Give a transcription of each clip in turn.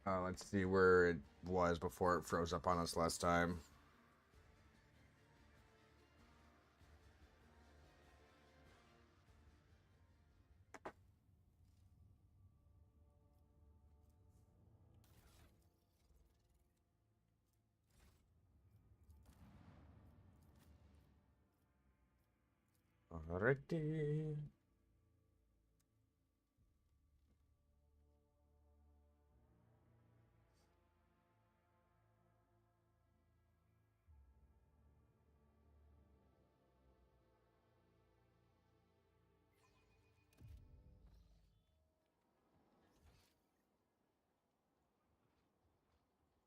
Let's see where it was before it froze up on us last time. Alrighty.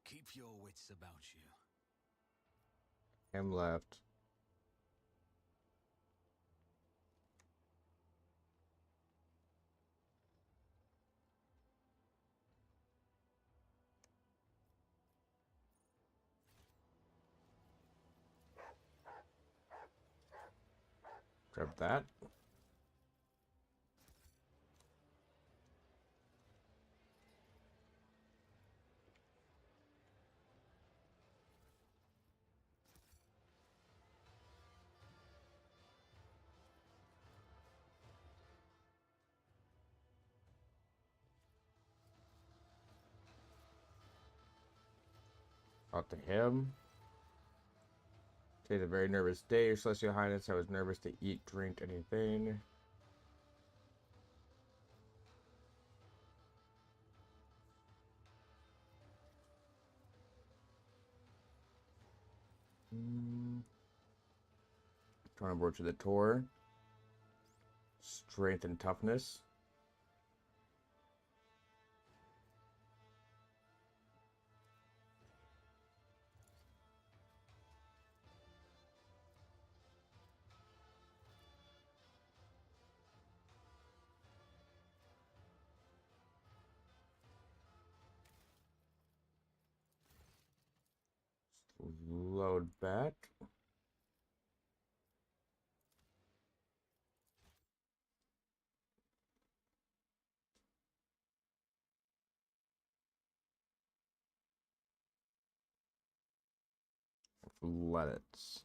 Keep your wits about you. Him left. Grab that. Out to him. Today's a very nervous day, Your Celestial Highness. I was nervous to eat, drink, anything. Trying to board to the tour. Strength and toughness. Load back. Athletics.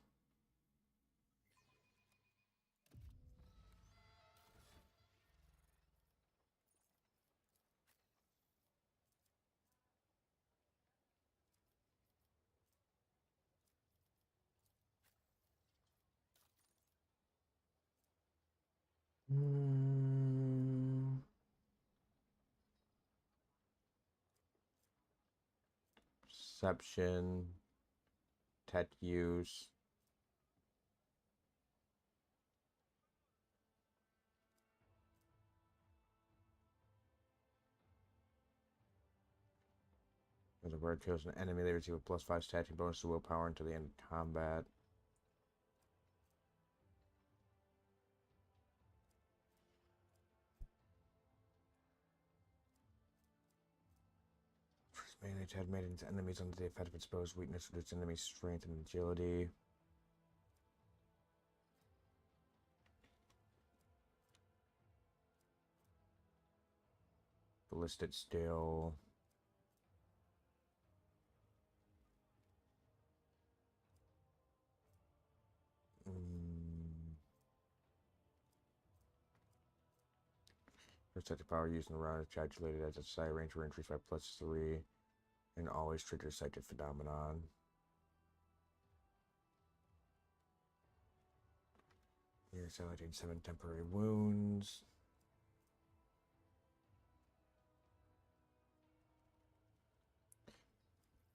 Mm, Perception. Tech use. As a bird kills an enemy, they receive a +5 statue bonus to willpower until the end of combat. Manage had made its enemies under the effect of exposed weakness, reduce enemy's strength and agility. Ballistic steel. Protective power used in the round is calculated as its sight range will increase by +3 and always triggers psychic phenomenon. You're highlighting 7 temporary wounds.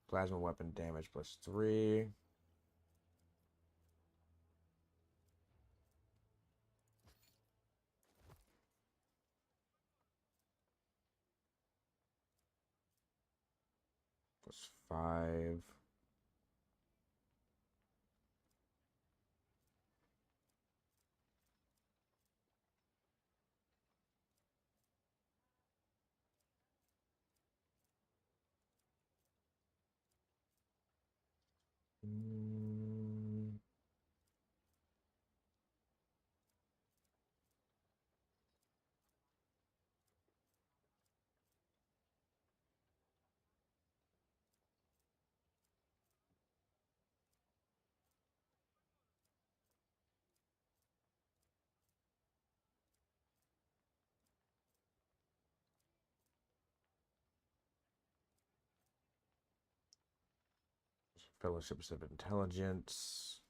Plasma weapon damage +3. +5. Mm, Fellowships of Intelligence.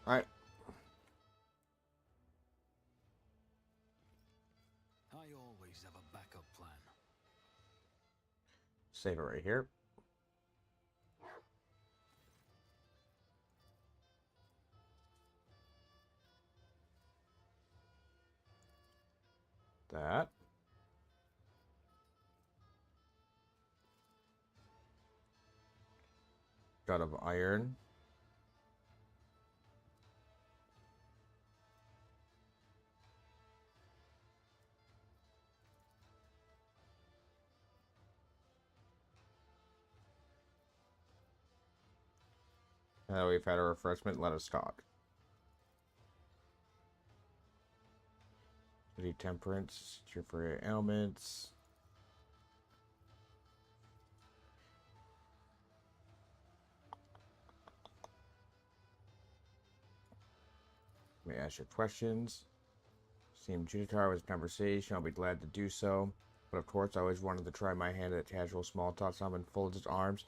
Alright. I always have a backup plan. Save it right here. That. God of Iron. Now we've had a refreshment, let us talk. City Temperance, cure for your ailments. May I ask your questions. Seemed Juditar was a conversation, I'll be glad to do so. But of course, I always wanted to try my hand at casual small talk. Simon folds his arms.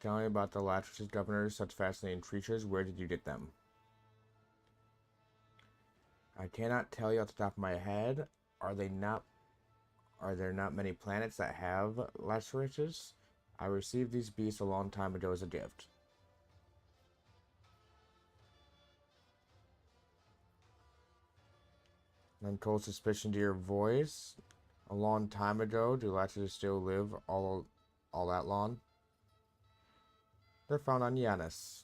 Tell me about the Latris governors, such fascinating creatures. Where did you get them? I cannot tell you off the top of my head. Are there not many planets that have Latris? I received these beasts a long time ago as a gift. Untold suspicion to your voice. A long time ago, do Latris still live all that long? They're found on Yanis.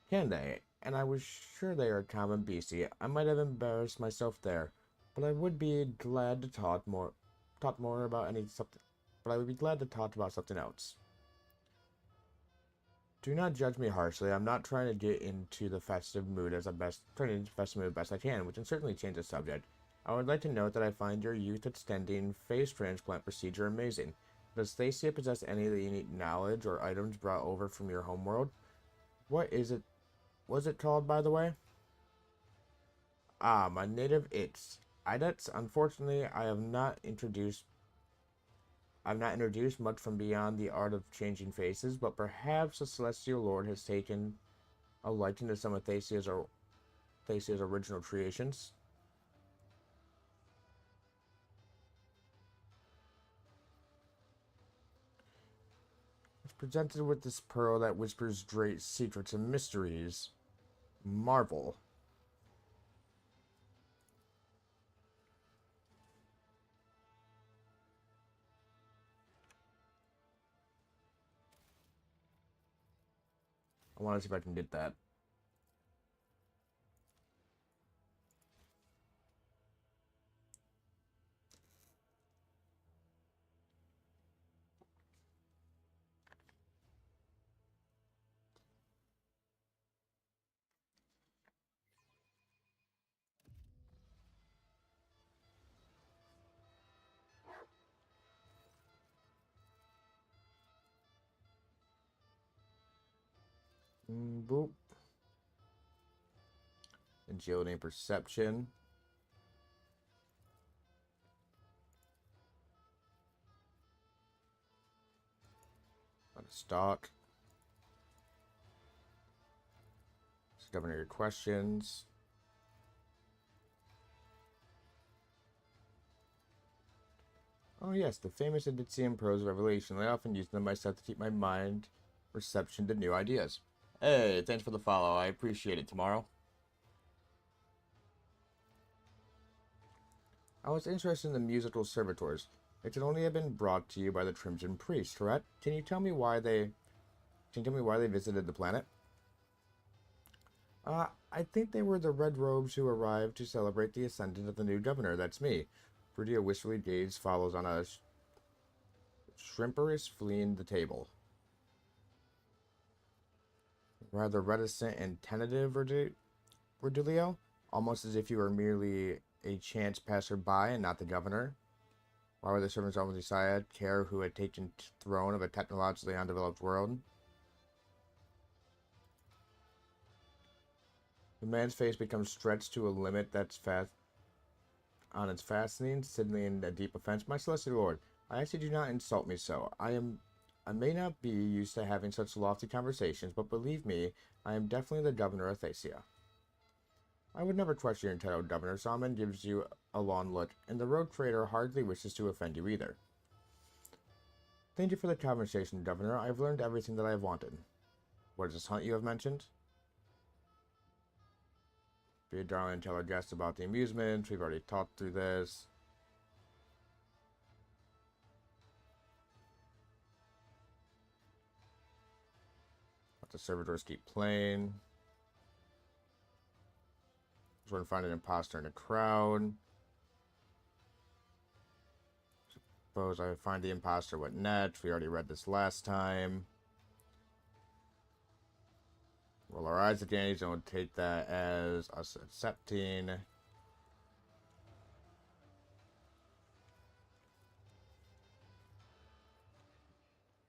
Can they? And I was sure they are a common beastie. I might have embarrassed myself there, but I would be glad to talk more about something. But I would be glad to talk about something else. Do not judge me harshly. I'm not trying to get into the festive mood as best I can, which can certainly change the subject. I would like to note that I find your youth extending face transplant procedure amazing. Does Thacia possess any of the unique knowledge or items brought over from your homeworld? What is it? Was it called, by the way? Ah, my native its. Idets. Unfortunately, I've not introduced much from beyond the art of changing faces, but perhaps the Celestial Lord has taken a liking to some of Thacia's original creations. It's presented with this pearl that whispers great secrets and mysteries. Marvel. I want to see if I can get that. Boop. Agility and perception. On a stock. Governor your questions. Oh yes, the famous Aditsian prose revelation. I often use them myself to keep my mind reception to new ideas. Hey, thanks for the follow. I appreciate it. Tomorrow. I was interested in the musical servitors. It could only have been brought to you by the Crimson Priest, correct? Can you tell me why they visited the planet? I think they were the Red Robes who arrived to celebrate the ascendant of the new governor. That's me. Frutia wistfully gazed, follows on a shrimperus fleeing the table. rather reticent and tentative, Verdulio, almost as if you were merely a chance passerby and not the governor. Why would the servants of Messiah care who had taken throne of a technologically undeveloped world? The man's face becomes stretched to a limit that's fast on its fastening, signaling a deep offense. My celestial lord, I ask you do not insult me so. I may not be used to having such lofty conversations, but believe me, I am definitely the governor of Thacia. I would never question your entitled governor. Salmon gives you a long look, and the road trader hardly wishes to offend you either. Thank you for the conversation, Governor. I have learned everything that I have wanted. What is this hunt you have mentioned? Be a darling and tell our guests about the amusements. We've already talked through this. Let the servitors keep playing. Just want to find an imposter in a crowd. Suppose I find the imposter. What next? We already read this last time. Roll our eyes at Danny's, and we'll take that as us accepting.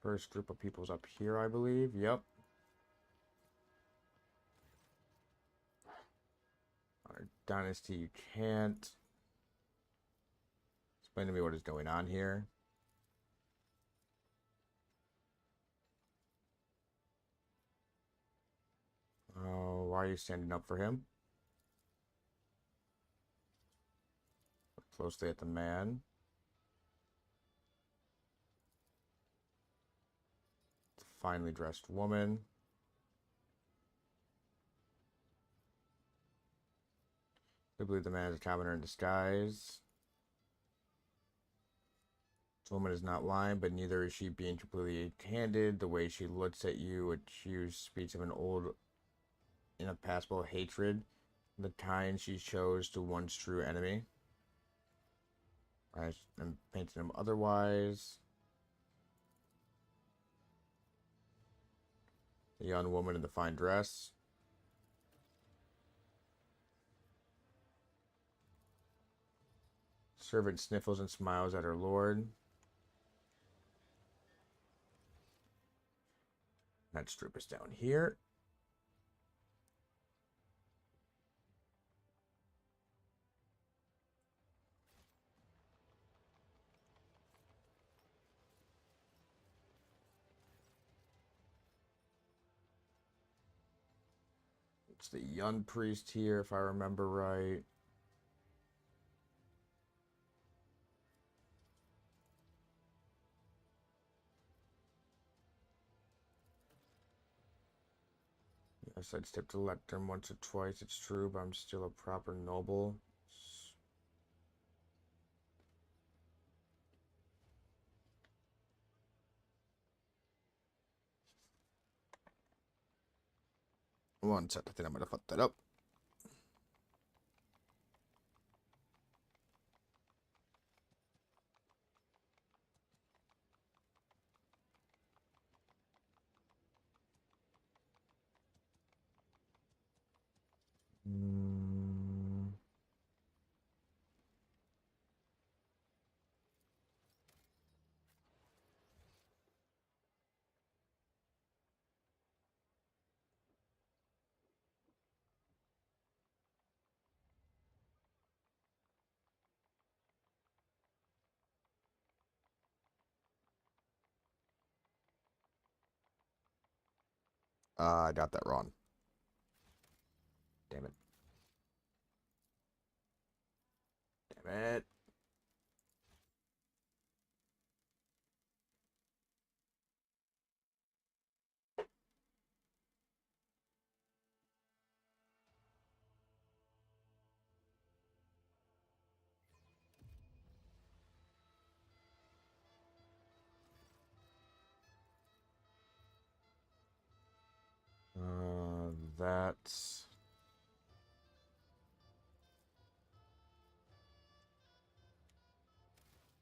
First group of people's up here, I believe. Yep. Our dynasty, you can't. Explain to me what is going on here. Oh, why are you standing up for him? Look closely at the man. It's a finely dressed woman. I believe the man is a commoner in disguise. This woman is not lying, but neither is she being completely candid. The way she looks at you, which speaks of an old, impassable hatred, the kind she shows to one's true enemy. I am painting him otherwise. The young woman in the fine dress. Servant sniffles and smiles at her lord. Next group is down here. It's the young priest here, if I remember right. Yes, I'd step to the lectern once or twice, it's true, but I'm still a proper noble. One sec, I think I'm gonna fuck that up. I got that wrong. Damn it. Damn it. That's...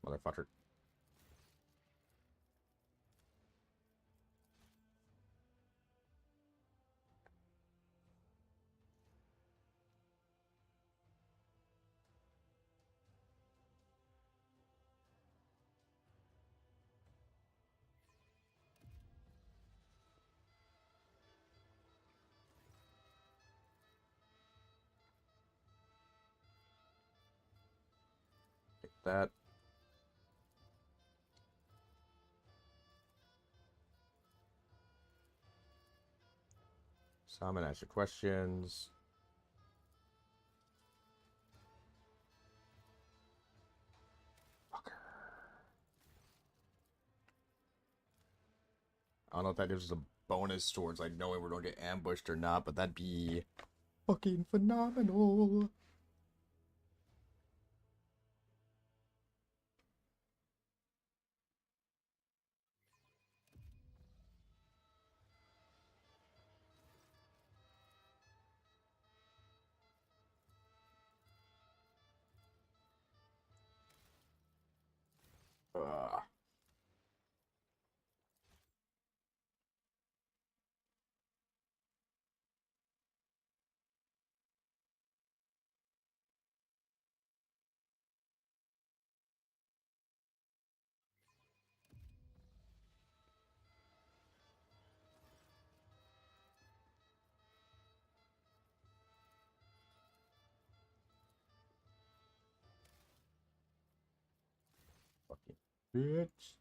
Motherfucker. that. So I'm gonna ask you questions. Fucker. I don't know if that gives us a bonus towards like knowing we're gonna get ambushed or not, but that'd be fucking phenomenal. Ugh. Fucking bitch.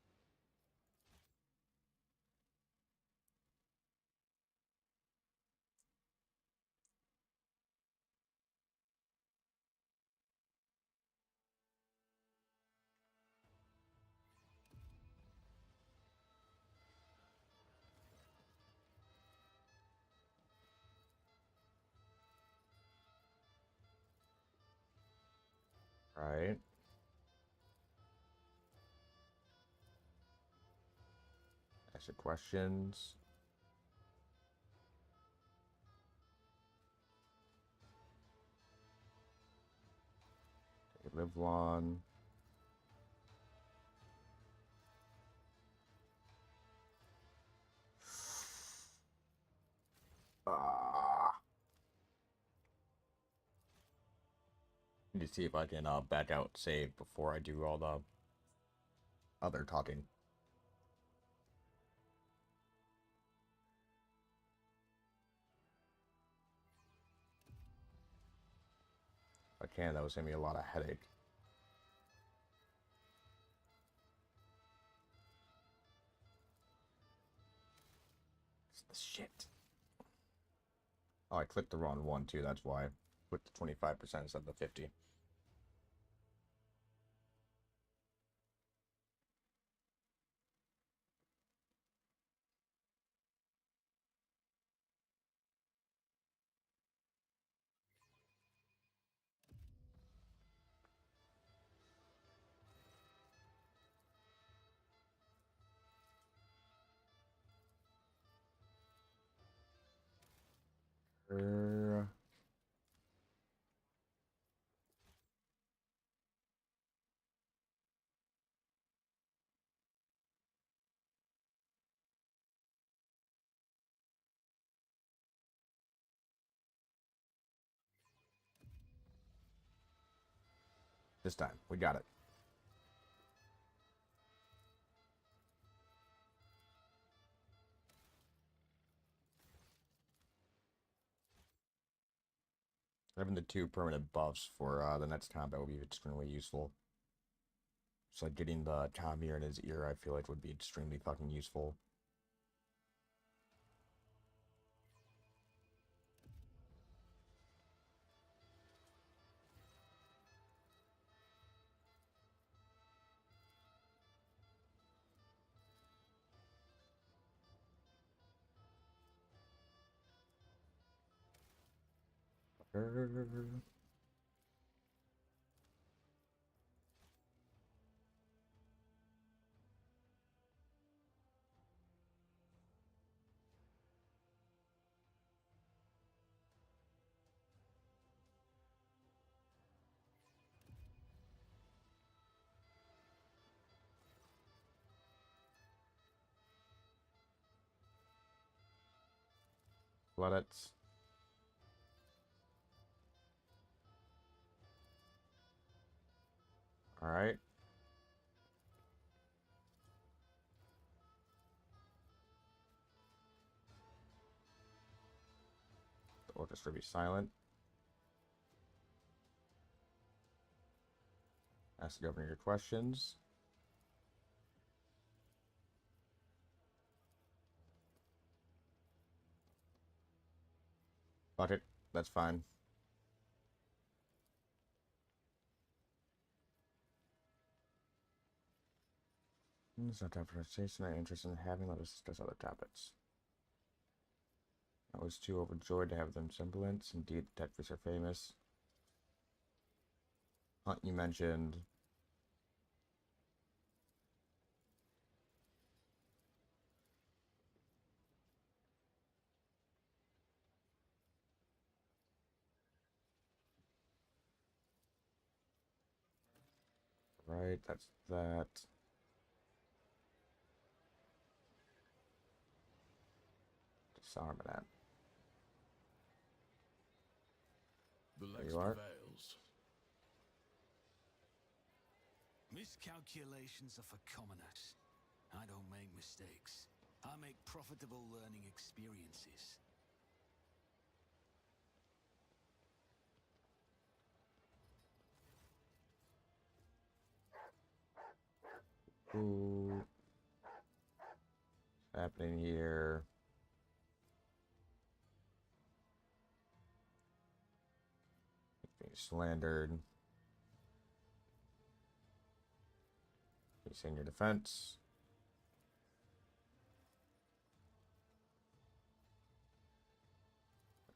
Right. Ask your questions. Live long. Ah. Need to see if I can back out save before I do all the other talking. If I can, that was gonna be a lot of headache. It's the shit. Oh, I clicked the wrong one too, that's why. With the 25% instead of the 50. Uh, this time, we got it. Having the 2 permanent buffs for the next combat will be extremely useful. So like getting the Tamir in his ear, I feel like would be extremely fucking useful. Let it. Alright. The orchestra be silent. Ask the governor your questions. Fuck it. That's fine. It's not time for conversation. I'm interested in having. Let us discuss other topics. I was too overjoyed to have them semblance. Indeed, the Tetris are famous. Hunt you mentioned. Right, that's that. Disarm that. The There Lex you are. prevails. Miscalculations are for commoners. I don't make mistakes. I make profitable learning experiences. Ooh. What's happening here? Being slandered. He's in your defense.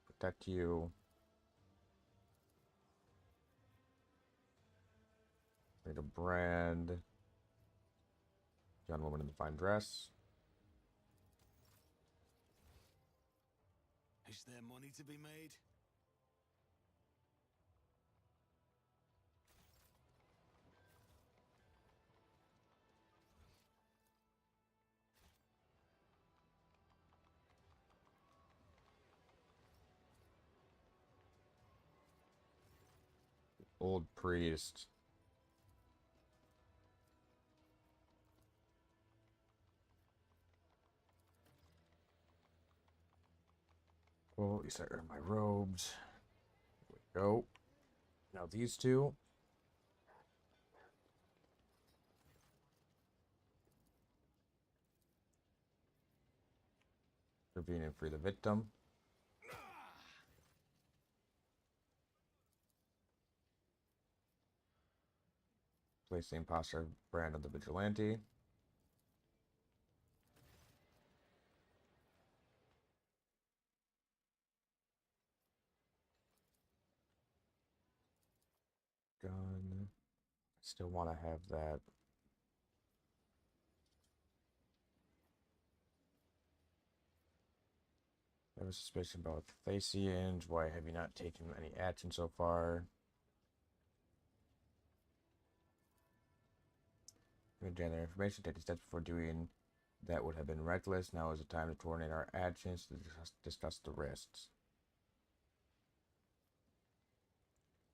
Protect you. Need a brand. Young woman in the fine dress. Is there money to be made? Old priest. Well, at least I earned my robes. Here we go. Now these two. Intervene and free the victim. Place the imposter brand on the vigilante. Gun. Still want to have that. I have a suspicion about Thasians. Why have you not taken any action so far? Generate information. Take the steps before doing that would have been reckless. Now is the time to coordinate our actions to discuss the risks.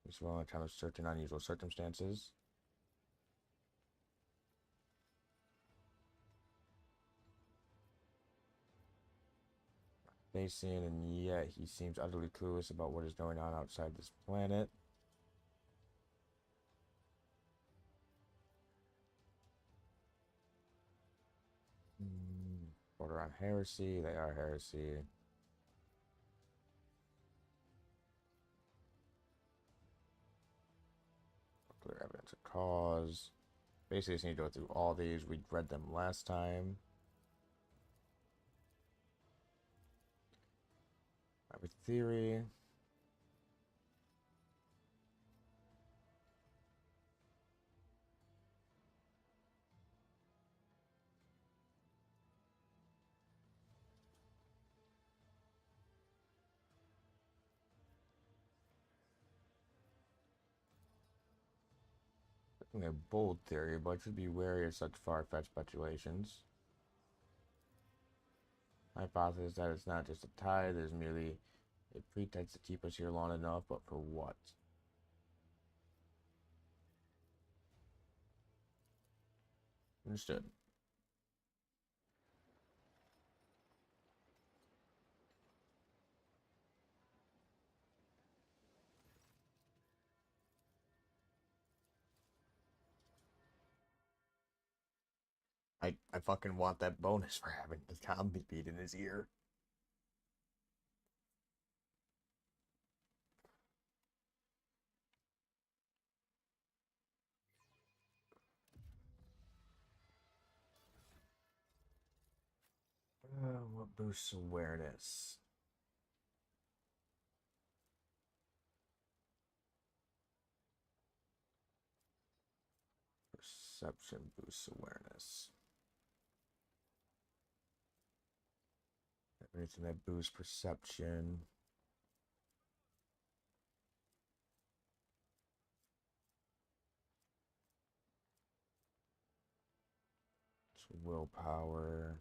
As well in a time of certain unusual circumstances. Thasian, and yet he seems utterly clueless about what is going on outside this planet. Border on heresy. They are heresy. Clear evidence of cause. Basically, just need to go through all these. We read them last time. I have a theory. A bold theory, but should be wary of such far-fetched speculations. Hypothesis that it's not just a tide, there's merely a pretext to keep us here long enough, but for what? Understood. I fucking want that bonus for having the combi beat in his ear. What boosts awareness? Perception boosts awareness. Anything that boosts perception. It's willpower.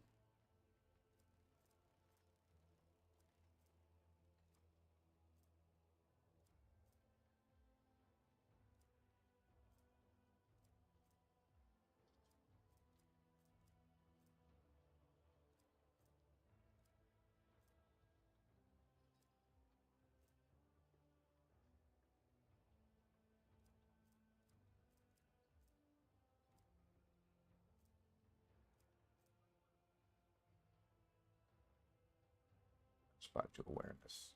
Spot to awareness.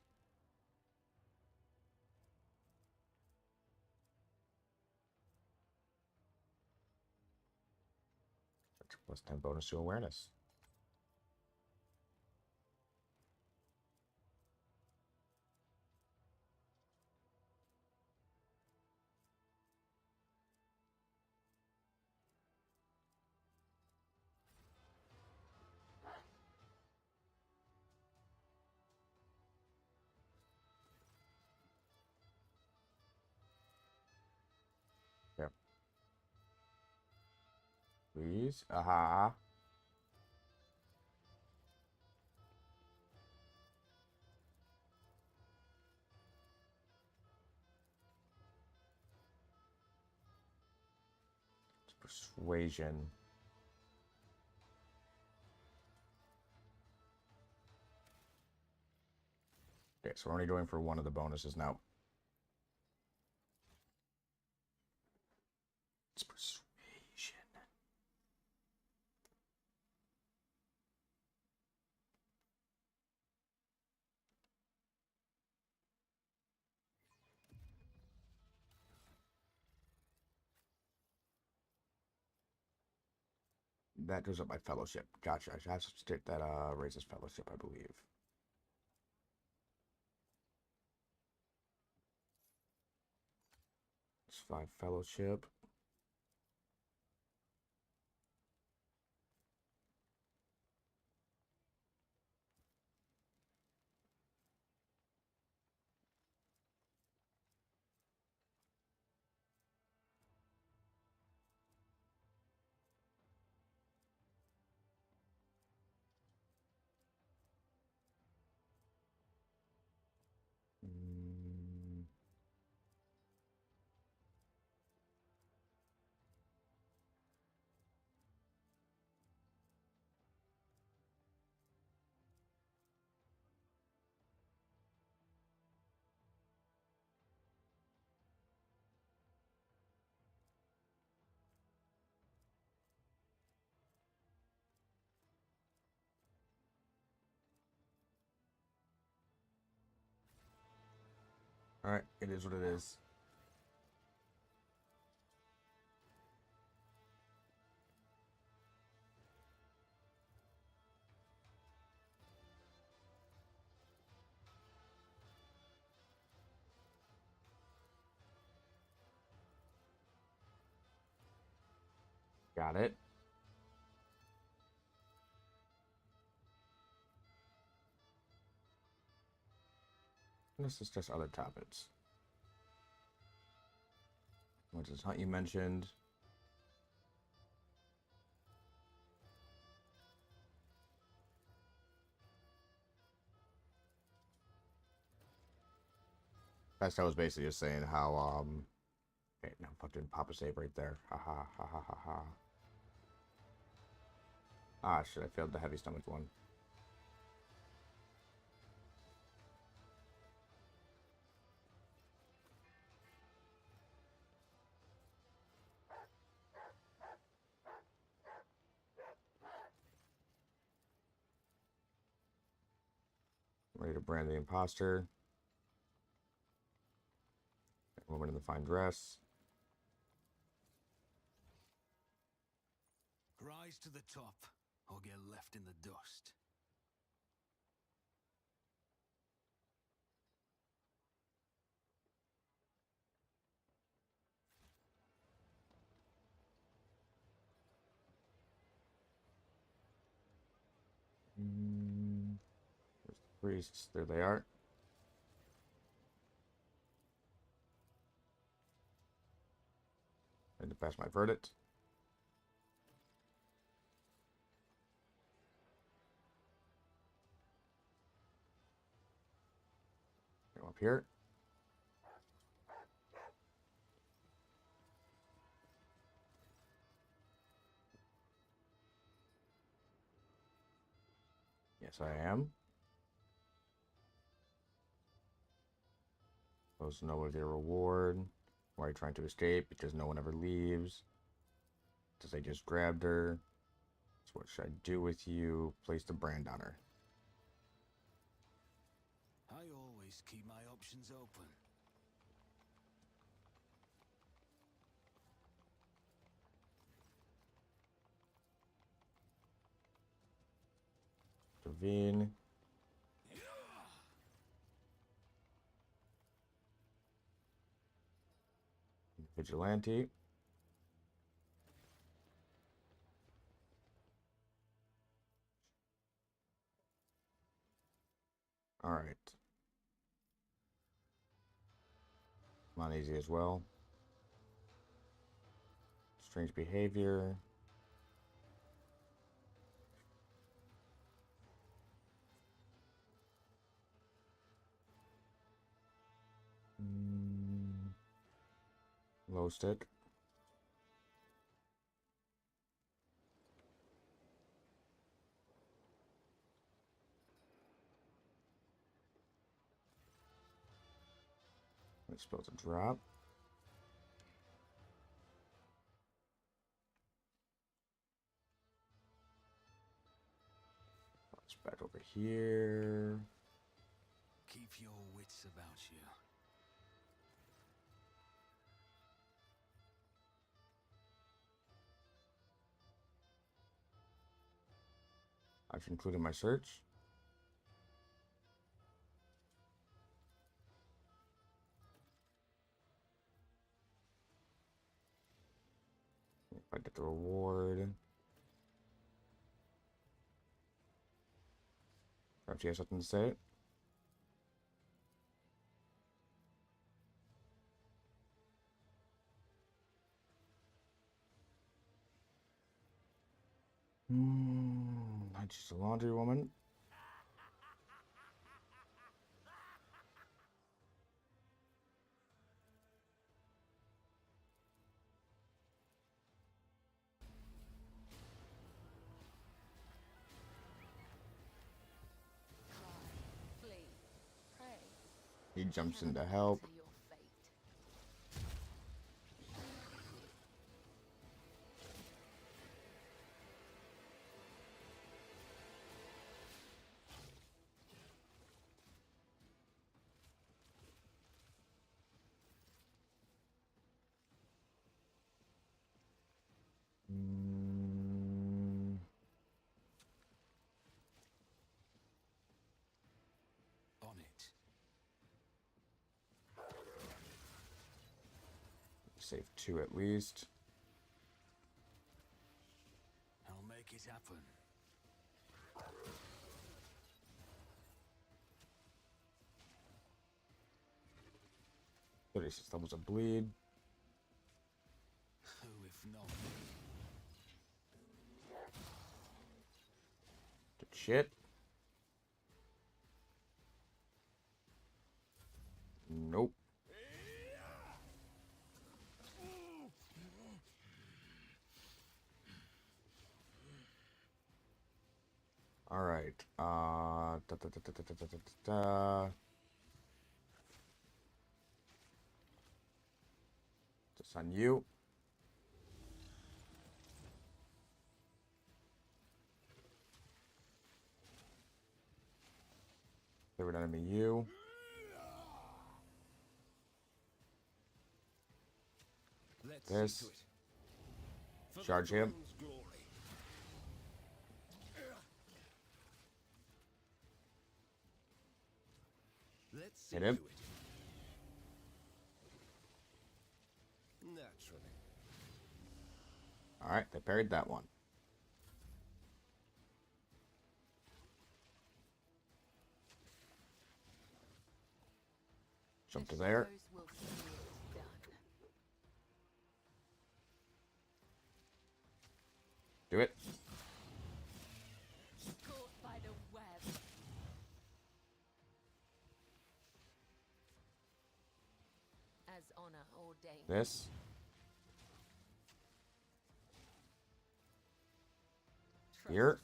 That's plus 10 bonus to awareness. Yeah. Please. Aha. It's persuasion. Okay, so we're only going for one of the bonuses now. It's persuasion. That goes up my fellowship. Gotcha. I have to stick that raises fellowship, I believe. It's 5 fellowship. Mm. Alright, it is what it is. Got it. This is just other topics. Which is hunt you mentioned. That's I was basically just saying how okay, no fucking Papa save right there. Ha ha ha ha ha ha. Ah shit, I failed the heavy stomach one. Ready to brand the imposter. Woman in the fine dress. Rise to the top, or get left in the dust. There's the priests. There they are. I need to pass my verdict. Go up here. Yes, I am. Supposed to know what their reward. Why are you trying to escape? Because no one ever leaves. Because they just grabbed her. So what should I do with you? Place the brand on her. I always keep my options open. Intervene. Vigilante. All right. I'm on easy as well. Strange behavior. Low stick. It's supposed to drop. It's back over here. Keep your wits about you. I've concluded my search. If I get the reward. Perhaps you have something to say? I just a laundry woman. Flee, pray, He jumps in to cannot help. alter your fate. On it. Save 2 at least. I'll make it happen. 36 levels of bleed. Who if not me? Good shit. Nope. All right. Just on you. Favorite enemy, you. Let's This. see to it. For the Charge him. throne's glory. Let's see Hit him. to it. Naturally. Alright, they parried that one. Jump to The there. shadows will see it done. Do it. Caught by the web. As honor ordained. This. Trust. Here.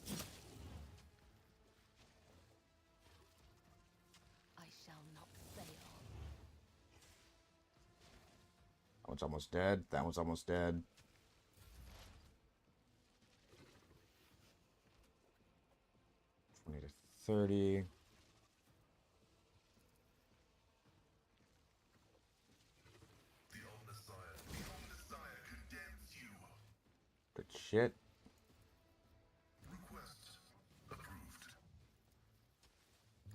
I shall not fail. That one's almost dead. That one's almost dead. To 30. Good shit. Request approved.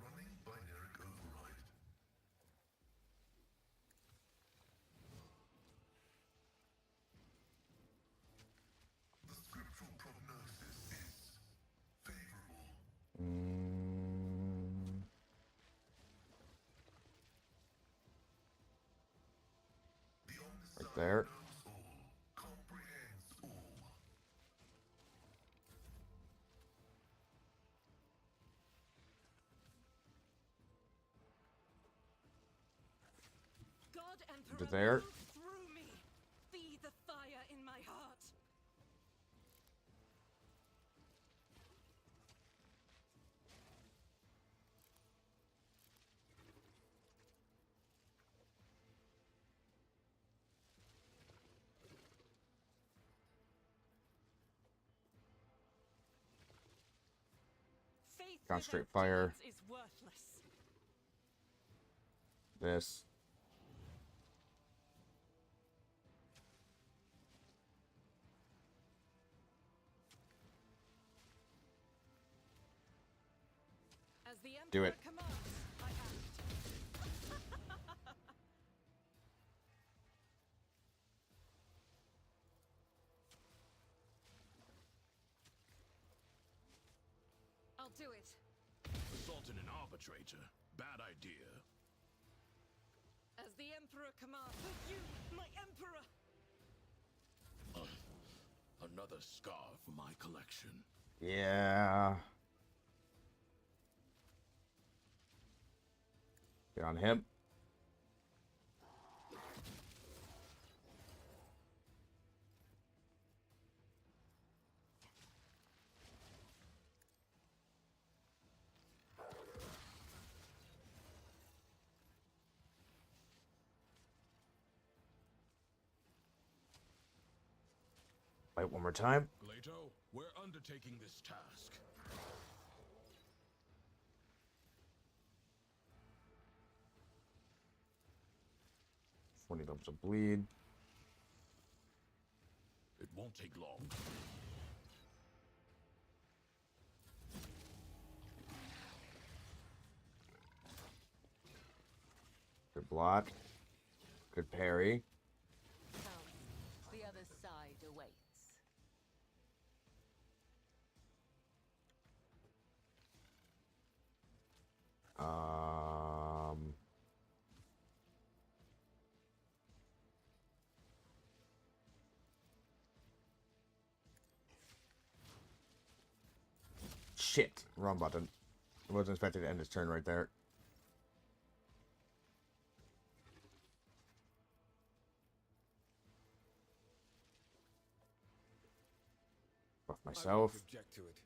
Running binary override. The scriptural prognosis is favorable. The Right Omnissiah there. knows all, comprehends all. God Emperor, there. move through me. Feed the fire in my heart. Faith Concentrate without fire. deeds is worthless. This. As the Emperor Do it. commands, I act. I'll do it. Assaulting an arbitrator. Bad idea. As the Emperor commands, with you, my Emperor. Another scar for my collection. Yeah. Get on him. Fight one more time. Glato, we're undertaking this task. When he levels of bleed. It won't take long. Good block. Good parry. Come, the other side awaits. Um. Shit. Wrong button. I wasn't expecting to end his turn right there. Buff myself. Object to it.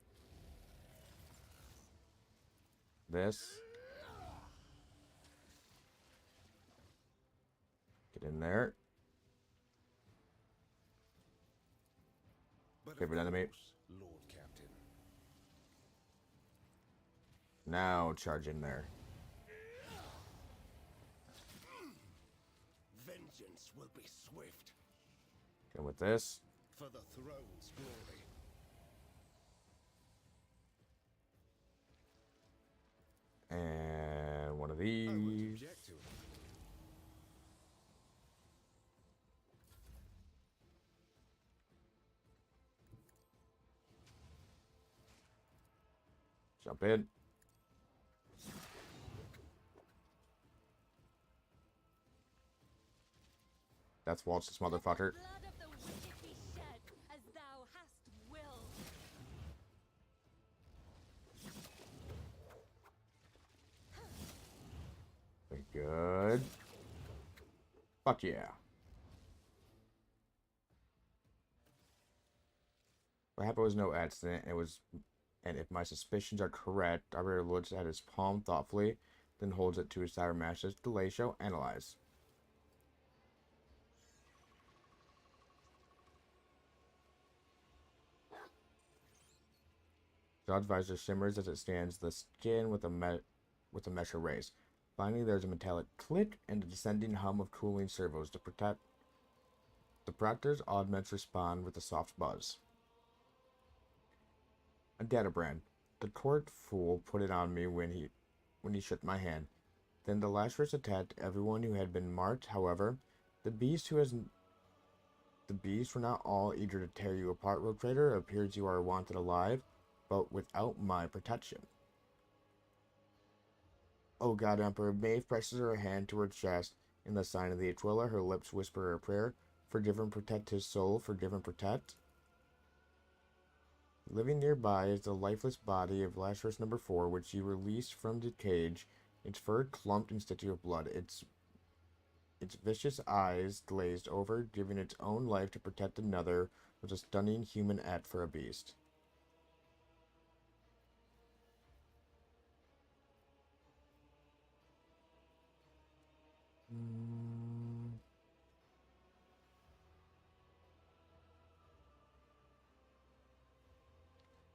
This. Get in there. But of Favorite enemy. course, Lord Captain. Now charge in there. will be swift. And with this, For the throne's glory. and one of I won't these. object to it. Jump in. That's Waltz's motherfucker. Blood of the wicked be shed, as thou hast willed. Very good. Fuck yeah. What happened was no accident. And if my suspicions are correct, Arbiter looks at his palm thoughtfully, then holds it to his Cyber Master's delay show. Analyze. Zod's visor shimmers as it scans the skin with a mesh rays. Finally, there's a metallic click and a descending hum of cooling servos. The Proctor's augments respond with a soft buzz. A data brand. The court fool put it on me when he shook my hand. Then the Lashrus attacked everyone who had been marked. However, the beasts were not all eager to tear you apart, Rogue Trader. It appears you are wanted alive, but without my protection. Oh God, Emperor. Maeve presses her hand to her chest in the sign of the Atwilla. Her lips whisper a prayer. Forgive and protect his soul. Forgive and protect. Living nearby is the lifeless body of Lashrus number 4, which you released from the cage, its fur clumped and stitched with blood, its vicious eyes glazed over, giving its own life to protect another, was a stunning human act for a beast.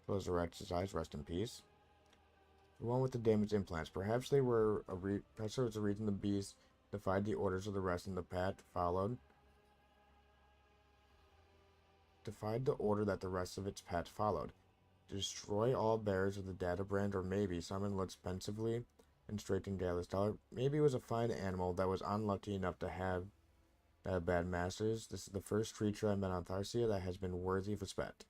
Close the Ratchet's eyes, rest in peace. The one with the damaged implants. Perhaps there was a reason the beast defied the orders of the rest in the path followed. Defied the order that the rest of its path followed. Destroy all bearers of the data brand, or maybe, Simon looked pensively and straightened Gallus Dollar. Maybe it was a fine animal that was unlucky enough to have bad masters. This is the first creature I met on Tharsia that has been worthy of respect.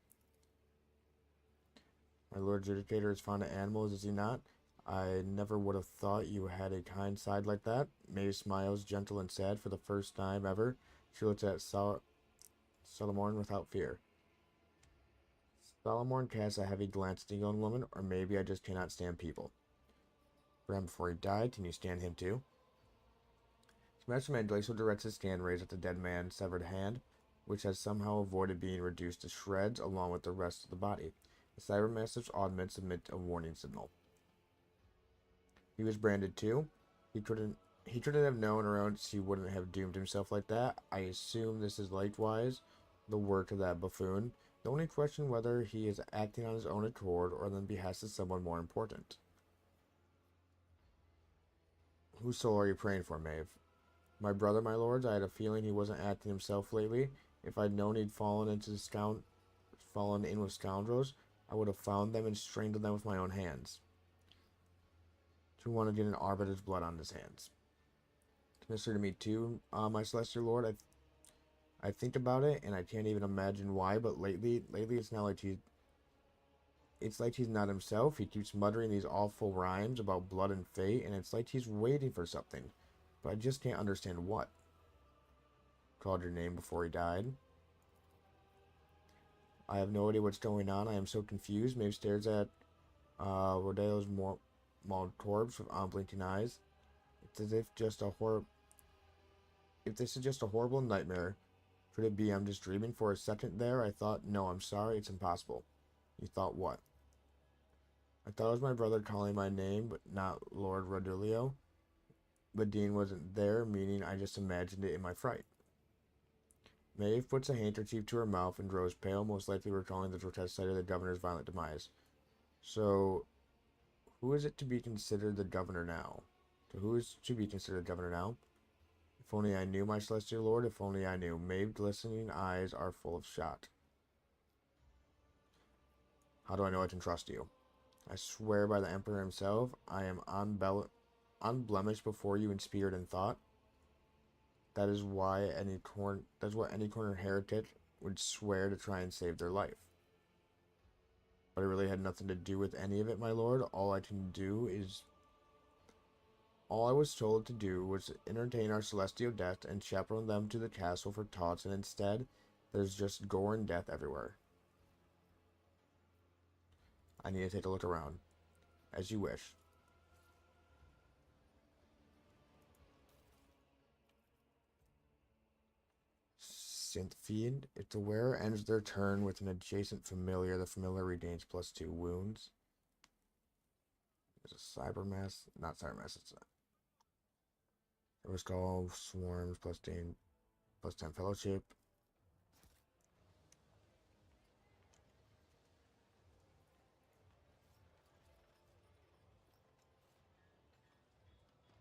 My Lord Judicator is fond of animals, is he not? I never would have thought you had a kind side like that. Maeve smiles, gentle and sad, for the first time ever. She looks at Solomorn without fear. Solomorn casts a heavy glance at the young woman, or maybe I just cannot stand people. Bram, before he died, can you stand him too? Smasherman Glacial directs his scan rays at the dead man's severed hand, which has somehow avoided being reduced to shreds along with the rest of the body. The Cybermaster's augments emit a warning signal. He was branded too. He couldn't have known, or else he wouldn't have doomed himself like that. I assume this is likewise the work of that buffoon. The only question whether he is acting on his own accord or on the behest of someone more important. Whose soul are you praying for, Maeve? My brother, my lords. I had a feeling he wasn't acting himself lately. If I'd known he'd fallen in with scoundrels, I would have found them and strangled them with my own hands. To want to get an arbiter's blood on his hands. It's mystery to me too, my celestial lord. I think about it and I can't even imagine why, but lately it's not like it's like he's not himself. He keeps muttering these awful rhymes about blood and fate, and it's like he's waiting for something, but I just can't understand what. Called your name before he died. I have no idea what's going on. I am so confused. Maeve stares at Rodeo's mauled corpse with unblinking eyes. It's as if if this is just a horrible nightmare. Could it be I'm just dreaming? For a second there, I thought, no, I'm sorry, it's impossible. You thought what? I thought it was my brother calling my name, but not Lord Rodulio. But Dean wasn't there, meaning I just imagined it in my fright. Maeve puts a handkerchief to her mouth and grows pale, most likely recalling the grotesque sight of the governor's violent demise. So, who is it to be considered the governor now? Who is to be considered governor now? If only I knew, my celestial lord, if only I knew. Maeve's glistening eyes are full of shot. How do I know I can trust you? I swear by the Emperor himself, I am unblemished before you in spirit and thought. That is what any corner heretic would swear to try and save their life. But it really had nothing to do with any of it, my lord. All I was told to do was entertain our celestial death and chaperone them to the castle for taunts, and instead, there's just gore and death everywhere. I need to take a look around. As you wish. Synth feed. If the wearer ends their turn with an adjacent familiar, the familiar regains +2 wounds. There's a cyber mass. Not cyber mass, it's it was called swarms +10 fellowship.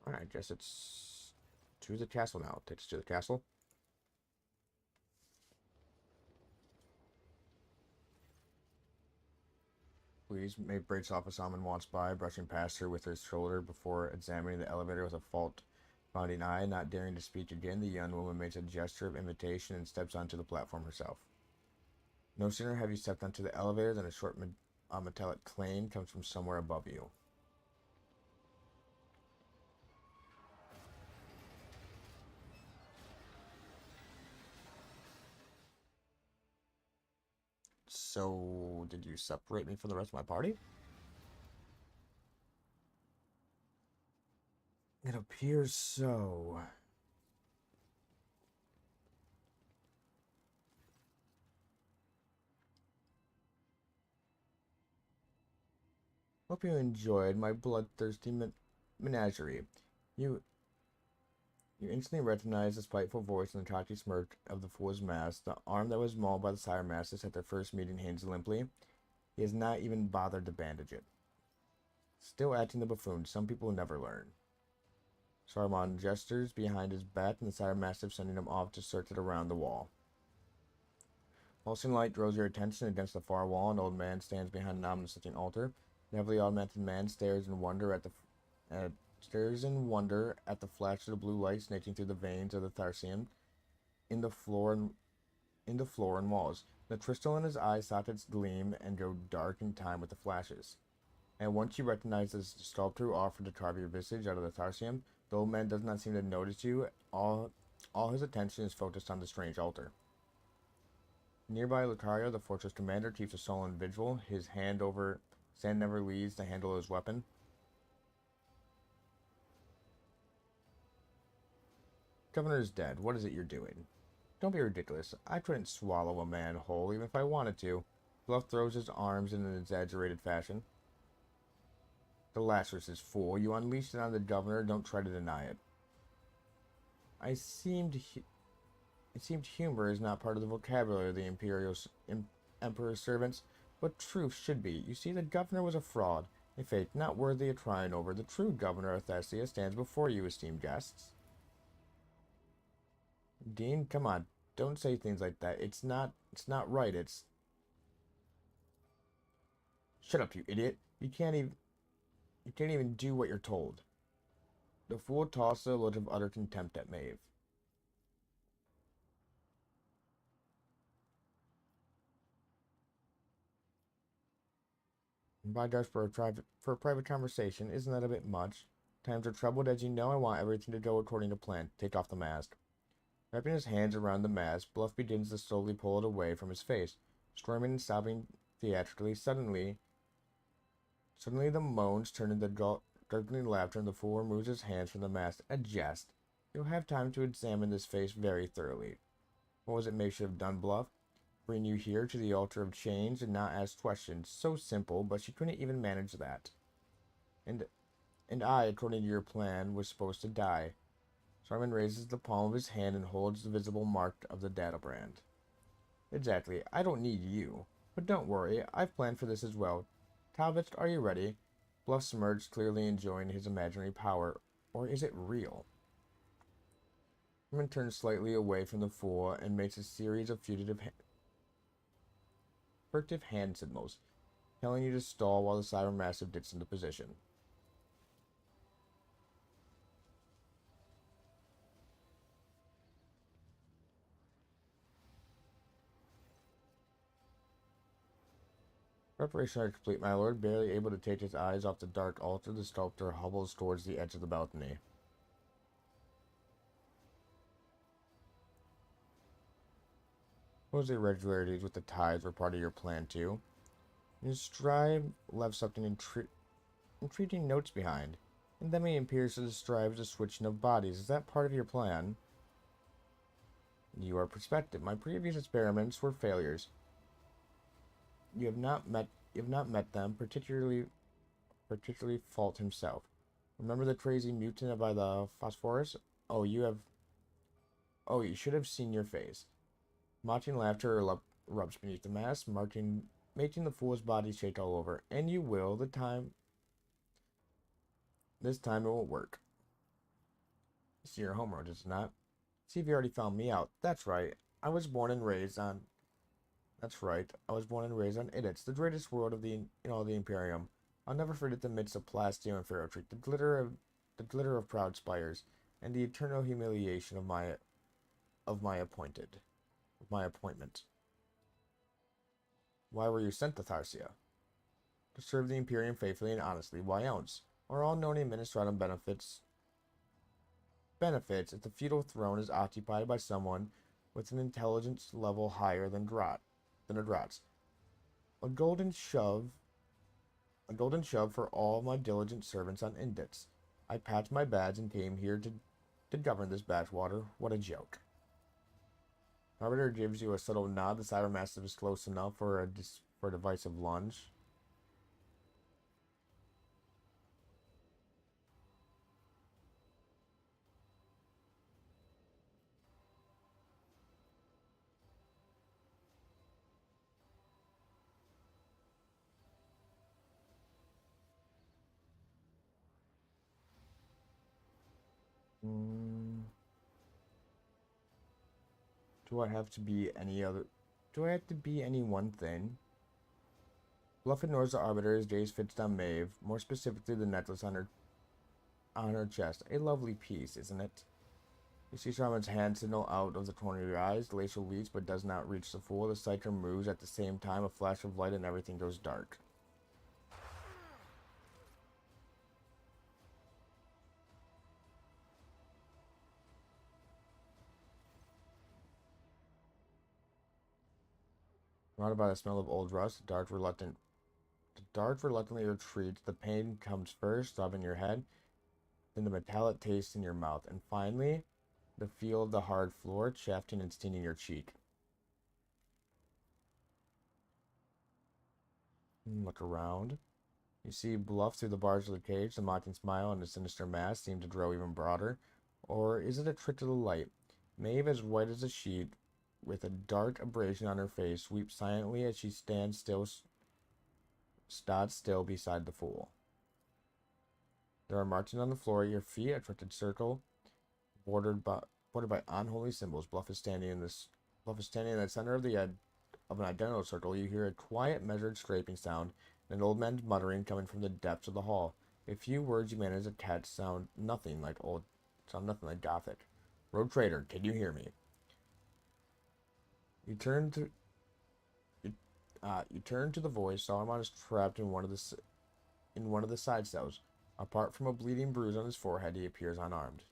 Alright, I guess it's to the castle now. It takes us to the castle. Please, Maeve breaks off as Salmon walks by, brushing past her with her shoulder before examining the elevator with a fault-finding eye. Not daring to speak again, the young woman makes a gesture of invitation and steps onto the platform herself. No sooner have you stepped onto the elevator than a short metallic clang comes from somewhere above you. So, did you separate me from the rest of my party? It appears so. Hope you enjoyed my bloodthirsty menagerie. You instantly recognized the spiteful voice and the cocky smirk of the fool's mask. The arm that was mauled by the Sire Masters at their first meeting hangs limply. He has not even bothered to bandage it. Still acting the buffoon, some people never learn. Saruman gestures behind his back, and the Sire Mastiff sending him off to search it around the wall. Pulsing light draws your attention against the far wall. An old man stands behind an ominous-looking altar. The heavily augmented man stares in wonder at the flash of the blue light snaking through the veins of the Tharsium in the floor and walls. The crystal in his eye sockets gleam and go dark in time with the flashes. And once you recognize this sculptor offered to carve your visage out of the Tharsium, the old man does not seem to notice you. All his attention is focused on the strange altar. Nearby, Lucario, the fortress commander, keeps a sullen vigil. His hand never leaves to handle his weapon. Governor is dead. What is it you're doing? Don't be ridiculous. I couldn't swallow a man whole, even if I wanted to. Bluff throws his arms in an exaggerated fashion. The Lazarus' fool. You unleashed it on the governor. Don't try to deny it. It seemed humor is not part of the vocabulary of the Emperor's servants, but truth should be. You see, the governor was a fraud, a fake not worthy of trying over. The true governor of Thessia stands before you, esteemed guests. Dean, come on. Don't say things like that. It's not right. Shut up, you idiot. You can't even do what you're told. The fool tossed a look of utter contempt at Maeve. By gosh, for a private conversation, isn't that a bit much? Times are troubled, as you know. I want everything to go according to plan. Take off the mask. Wrapping his hands around the mask, Bluff begins to slowly pull it away from his face, storming and sobbing theatrically. Suddenly the moans turn into gurgling laughter, and the fool removes his hands from the mask. A jest. You'll have time to examine this face very thoroughly. What was it Maeve should have done, Bluff? Bring you here to the altar of change and not ask questions. So simple, but she couldn't even manage that. And I, according to your plan, was supposed to die. Saruman raises the palm of his hand and holds the visible mark of the data brand. Exactly. I don't need you. But don't worry, I've planned for this as well. Talbot, are you ready? Bluff smirks, clearly enjoying his imaginary power. Or is it real? Herman turns slightly away from the fool and makes a series of furtive hand signals, telling you to stall while the cybermassive gets into position. Preparations are complete, my lord. Barely able to take his eyes off the dark altar, the sculptor hobbles towards the edge of the balcony. Suppose the irregularities with the tides were part of your plan too. His scribe left something intriguing notes behind. And then he appears to describe the switching of bodies. Is that part of your plan? You are perspective. My previous experiments were failures. You have not met them, particularly Fault himself. Remember the crazy mutant by the Phosphorus? Oh, you should have seen your face. Mocking laughter erupts beneath the mask, making the fool's body shake all over. And you will, this time it won't work. See your homework, does it not? See if you already found me out. That's right. I was born and raised on Idits, the greatest world in all the Imperium. I'll never forget the midst of Plastio and Ferrotrick, the glitter of proud spires, and the eternal humiliation of my appointment. Why were you sent to Tharsia? To serve the Imperium faithfully and honestly. Why else? Our all-known Administratum benefits if the feudal throne is occupied by someone with an intelligence level higher than a Drat's. A golden shove for all my diligent servants on Indits. I packed my bags and came here to govern this backwater. What a joke. Arbiter gives you a subtle nod. The cybermassive is close enough for a divisive lunge. Do I have to be any one thing? Bluff ignores the Arbiter as gaze fits on Maeve, more specifically the necklace on her chest. A lovely piece, isn't it? You see Shaman's hand signal out of the corner of your eyes. Glacial leaps but does not reach the fool. The Psyker moves at the same time, a flash of light and everything goes dark. Surrounded by the smell of old rust, the dart reluctantly retreats. The pain comes first, throbbing your head, then the metallic taste in your mouth, and finally, the feel of the hard floor, chafing and stinging your cheek. Look around. You see Bluff through the bars of the cage. The mocking smile and the sinister mask seem to grow even broader. Or is it a trick of the light? Maeve, as white as a sheet, with a dark abrasion on her face, sweeps silently as she stood still beside the fool. There are marching on the floor at your feet, a twisted circle, bordered by unholy symbols. Bluff is standing in the center of an identical circle. You hear a quiet, measured scraping sound, and an old man's muttering coming from the depths of the hall. A few words you manage to catch sound nothing like Gothic. Rogue Trader, can you hear me? You turn to the voice. Saruman is trapped in one of the side cells. Apart from a bleeding bruise on his forehead, he appears unarmed.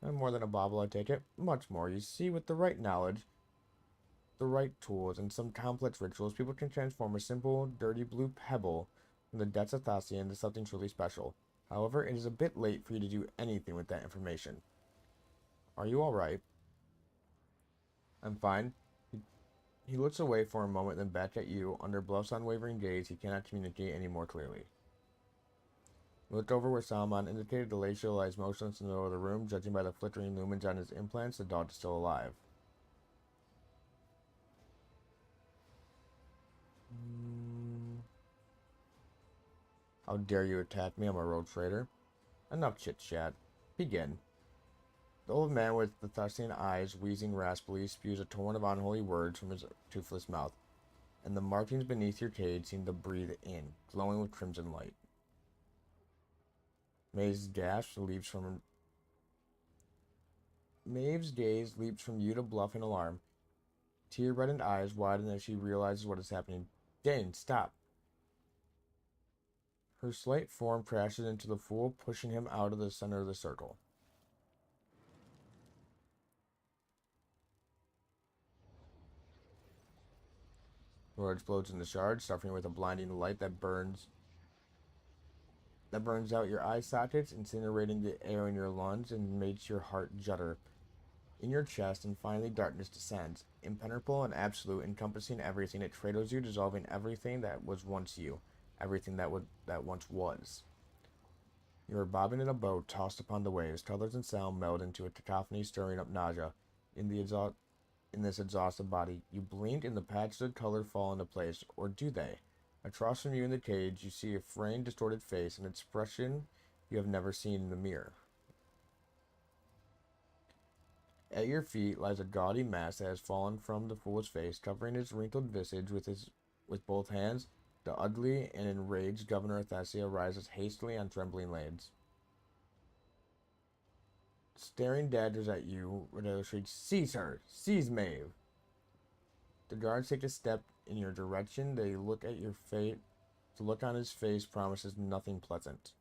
And more than a bauble, I take it. Much more. You see, with the right knowledge, the right tools, and some complex rituals, people can transform a simple, dirty blue pebble from the depths of Tharsia into something truly special. However, it is a bit late for you to do anything with that information. Are you alright? I'm fine. He looks away for a moment, then back at you. Under Bluff's unwavering gaze, he cannot communicate any more clearly. You look over where Saruman indicated. Glacial lies motionless in the middle of the room. Judging by the flickering lumens on his implants, the dog is still alive. How dare you attack me? I'm a rogue trader. Enough chit-chat. Begin. The old man with the Thustian eyes, wheezing raspily, spews a torrent of unholy words from his toothless mouth, and the markings beneath your cage seem to breathe in, glowing with crimson light. Maeve's gaze leaps from you to Bluff in alarm. Tear-reddened eyes widen as she realizes what is happening. Dane, stop! Her slight form crashes into the fool, pushing him out of the center of the circle. Lord explodes in the shard, suffering with a blinding light that burns out your eye sockets, incinerating the air in your lungs and makes your heart judder. In your chest, and finally darkness descends, impenetrable and absolute, encompassing everything. It cradles you, dissolving everything that was once you, everything that once was. You are bobbing in a boat, tossed upon the waves. Colors and sound meld into a cacophony, stirring up nausea. In this exhausted body, you blink and the patches of color fall into place, or do they? Across from you in the cage, you see a framed, distorted face, an expression you have never seen in the mirror. At your feet lies a gaudy mask that has fallen from the fool's face, covering his wrinkled visage with both hands. The ugly and enraged Governor Thessia rises hastily on trembling legs. Staring daggers at you, Rodeo shrieks, "Seize her! Seize Maeve!" The guards take a step in your direction. They look at your fate. The look on his face promises nothing pleasant.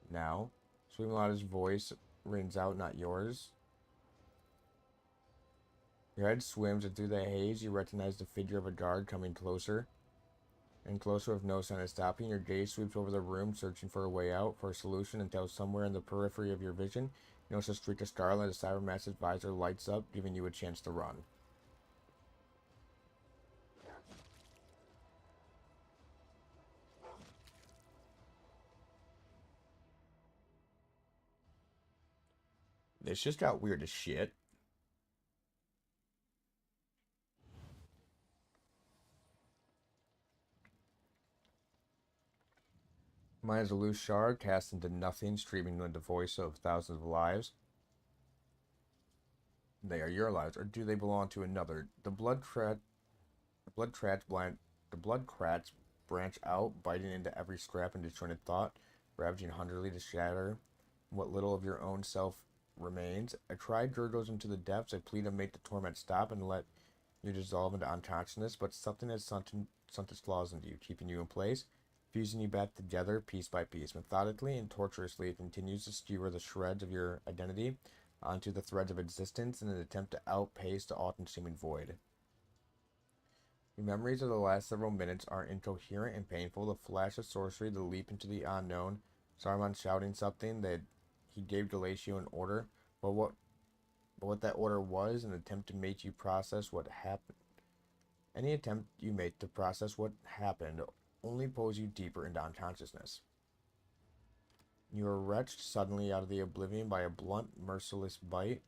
Now, Sweetmelotta's voice rings out, not yours. Your head swims, and through the haze, you recognize the figure of a guard coming closer and closer with no sign of stopping. Your gaze sweeps over the room, searching for a way out, for a solution, until somewhere in the periphery of your vision, you notice a streak of scarlet as Cybermask's visor lights up, giving you a chance to run. This just got weird as shit. Mine is a loose shard cast into nothing, streaming with the voice of thousands of lives. They are your lives, or do they belong to another? The blood crats branch out, biting into every scrap and disjointed thought, ravaging hungrily to shatter what little of your own self remains. A cry gurgles into the depths, a plea to make the torment stop and let you dissolve into unconsciousness, but something has sunk its claws into you, keeping you in place, fusing you back together piece by piece. Methodically and tortuously, it continues to skewer the shreds of your identity onto the threads of existence in an attempt to outpace the all-consuming void. Your memories of the last several minutes are incoherent and painful. The flash of sorcery, the leap into the unknown, Saruman shouting something that he gave Galatio an order, but what that order was, an attempt to make you process what happened. Any attempt you make to process what happened only pulls you deeper into unconsciousness. You are wrenched suddenly out of the oblivion by a blunt, merciless bite.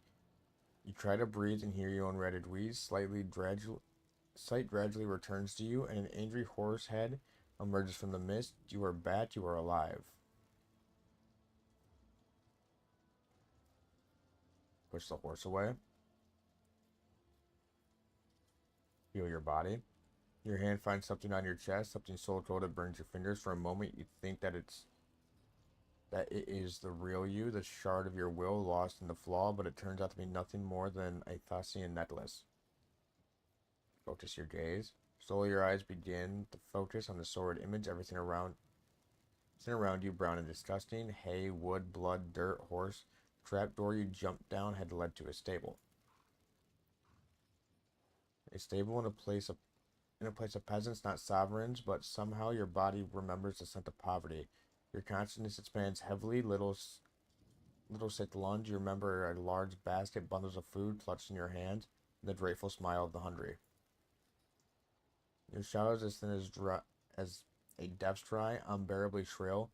You try to breathe and hear your own ragged wheeze. Sight gradually returns to you, and an angry horse head emerges from the mist. You are back, you are alive. Push the horse away. Feel your body. Your hand finds something on your chest, something so cold it burns your fingers. For a moment, you think that it is the real you, the shard of your will lost in the flaw, but it turns out to be nothing more than a Thasian necklace. Focus your gaze. Slowly your eyes begin to focus on the sword image. Everything around you, brown and disgusting. Hay, wood, blood, dirt, horse. Trapdoor you jumped down had led to a stable. A stable in a place of peasants, not sovereigns, but somehow your body remembers the scent of poverty. Your consciousness expands heavily. Little sick lunge. You remember a large basket, bundles of food clutched in your hands, and the grateful smile of the hungry. Your shadow is as thin as a depth's cry, unbearably shrill.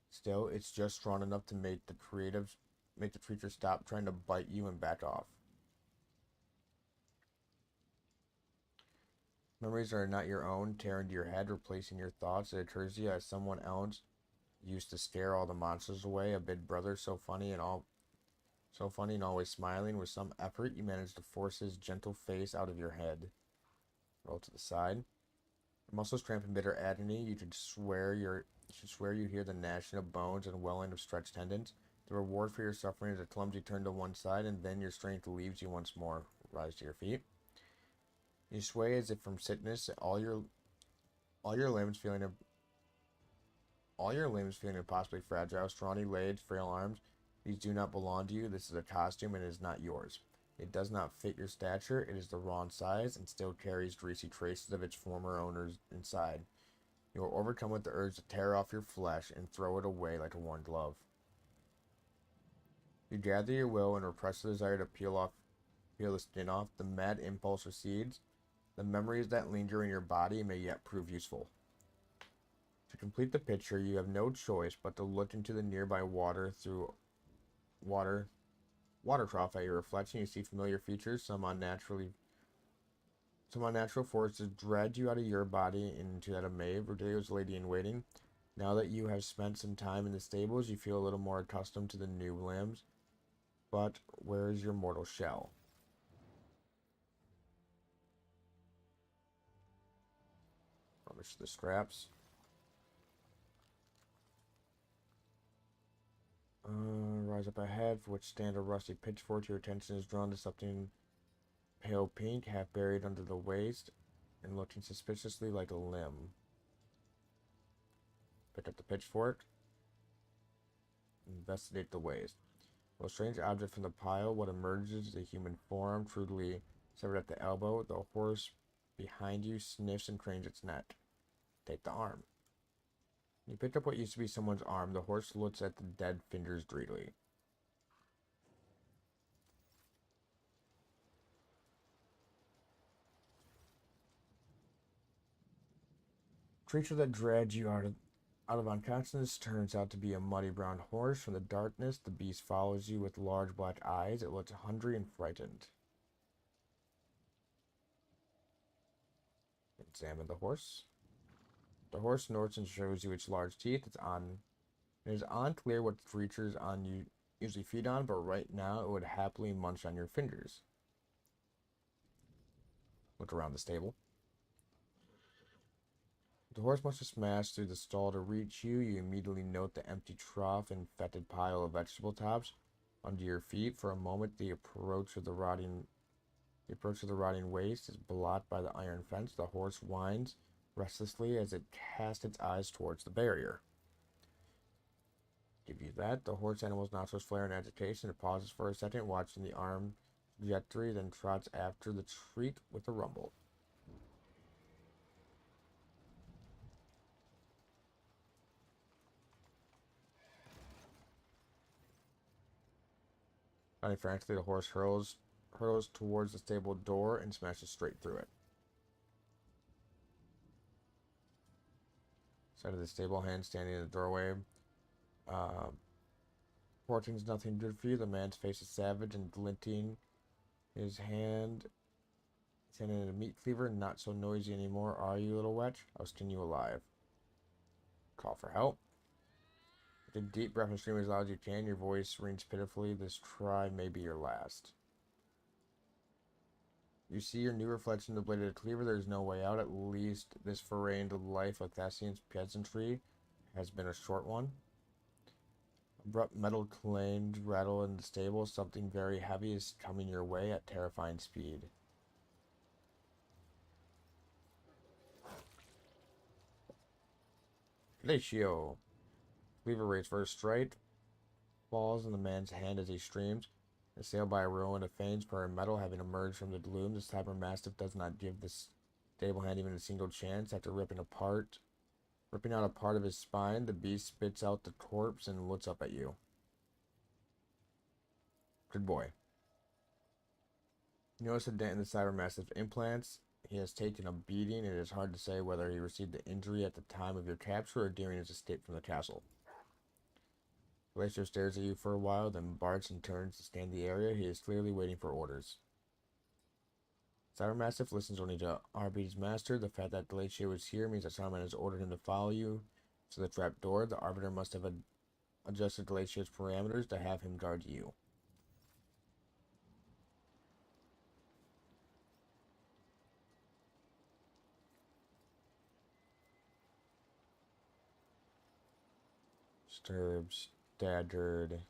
Still, it's just strong enough to make the creature stop trying to bite you and back off. Memories are not your own, tear into your head, replacing your thoughts. It occurs to you as someone else used to scare all the monsters away. A big brother, so funny and always smiling. With some effort, you manage to force his gentle face out of your head. Roll to the side. Your muscles cramp in bitter agony. You should swear you hear the gnashing of bones and welling of stretched tendons. The reward for your suffering is a clumsy turn to one side, and then your strength leaves you once more. Rise to your feet. You sway as if from sickness, all your limbs feeling impossibly fragile, scrawny legs, frail arms. These do not belong to you. This is a costume and it is not yours. It does not fit your stature. It is the wrong size and still carries greasy traces of its former owners inside. You are overcome with the urge to tear off your flesh and throw it away like a worn glove. You gather your will and repress the desire to peel the skin off. The mad impulse recedes. The memories that linger in your body may yet prove useful. To complete the picture, you have no choice but to look into the nearby water trough. At your reflection, you see familiar features. Some unnatural forces drag you out of your body into that of Maeve, Rodriguez lady in waiting. Now that you have spent some time in the stables, you feel a little more accustomed to the new limbs. But where is your mortal shell? Rummage the scraps. Rise up ahead, for which stand a rusty pitchfork. Your attention is drawn to something pale pink, half buried under the waist, and looking suspiciously like a limb. Pick up the pitchfork. Investigate the waist. A strange object from the pile. What emerges is a human forearm, crudely severed at the elbow. The horse behind you sniffs and cranes its neck. Take the arm. You pick up what used to be someone's arm. The horse looks at the dead fingers greedily. Creature that dragged you out of unconsciousness turns out to be a muddy brown horse. From the darkness, the beast follows you with large black eyes. It looks hungry and frightened. Examine the horse. The horse snorts and shows you its large teeth. It is unclear what creatures usually feed on, but right now it would happily munch on your fingers. Look around the stable. The horse must have smashed through the stall to reach you. You immediately note the empty trough and fetid pile of vegetable tops under your feet. For a moment, the approach of the rotting waste is blocked by the iron fence. The horse whines restlessly as it casts its eyes towards the barrier. Give you that. The horse animal's nostrils flare in agitation. It pauses for a second, watching the arm trajectory, then trots after the treat with a rumble. Running frantically, the horse hurls towards the stable door and smashes straight through it. Side of the stable hand standing in the doorway. Portends nothing good for you. The man's face is savage and glinting. His hand is in a meat cleaver, not so noisy anymore. Are you, little wretch? I'll skin you alive. Call for help. Take a deep breath and scream as loud as you can. Your voice rings pitifully. This cry may be your last. You see your new reflection in the bladed cleaver. There is no way out. At least this foray into the life of Thessian's peasantry has been a short one. Abrupt metal clangs rattle in the stable. Something very heavy is coming your way at terrifying speed. Horatio. Cleaver raised first strike. Falls in the man's hand as he screams. Assailed by a whirlwind of fangs, per metal having emerged from the gloom, this Tiber Mastiff does not give the stable hand even a single chance. After ripping out a part of his spine, the beast spits out the corpse and looks up at you. Good boy. You notice a dent in the Tiber Mastiff's implants. He has taken a beating. It is hard to say whether he received the injury at the time of your capture or during his escape from the castle. Glacier stares at you for a while, then barks and turns to scan the area. He is clearly waiting for orders. Cybermassive listens only to Arby's master. The fact that Glacier was here means that Saruman has ordered him to follow you to the trap door. The Arbiter must have adjusted Glacier's parameters to have him guard you. Disturbed, staggered.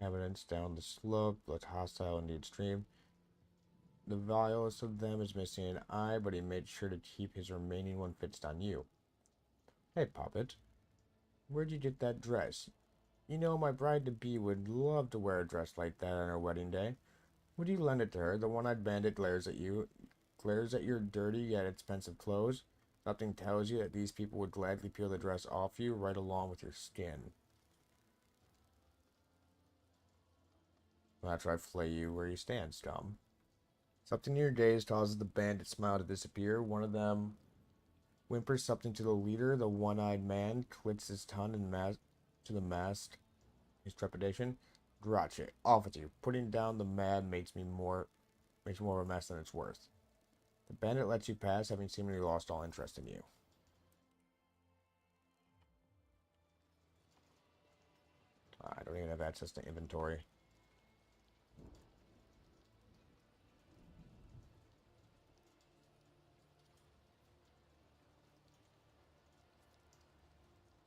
Evidence down the slope, looked hostile indeed extreme. The vilest of them is missing an eye, but he made sure to keep his remaining one fixed on you. Hey, Poppet. Where'd you get that dress? You know, my bride-to-be would love to wear a dress like that on her wedding day. Would you lend it to her? The one-eyed bandit glares at you, glares at your dirty yet expensive clothes. Something tells you that these people would gladly peel the dress off you right along with your skin. That's why I flay you where you stand, scum. Something in your gaze causes the bandit smile to disappear. One of them whimpers something to the leader. The one-eyed man clicks his tongue and to the mask. His trepidation. Gotcha. Off with you. Putting down the mad makes more of a mess than it's worth. The bandit lets you pass, having seemingly lost all interest in you. I don't even have access to inventory.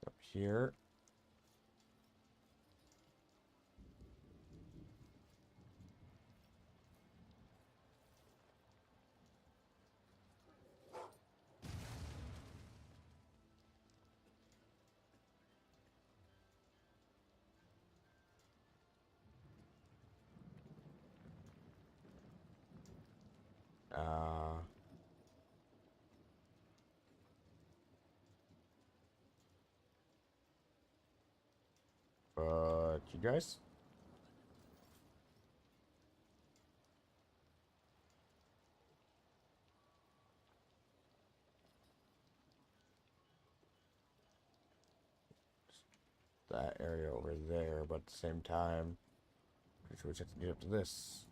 Up here. You guys? That area over there, but at the same time, pretty sure we just have to get up to this.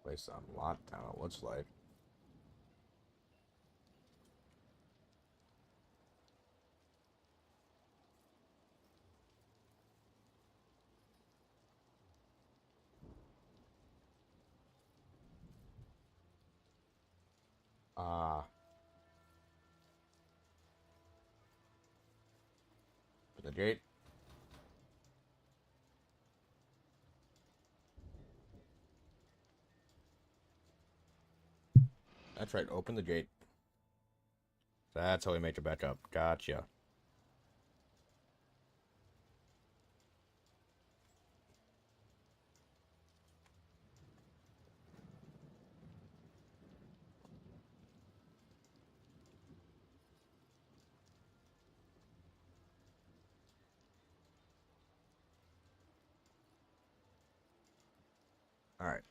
Place on lockdown, it looks like. Open the gate. That's right, open the gate. That's how we make it back up. Gotcha. Alright.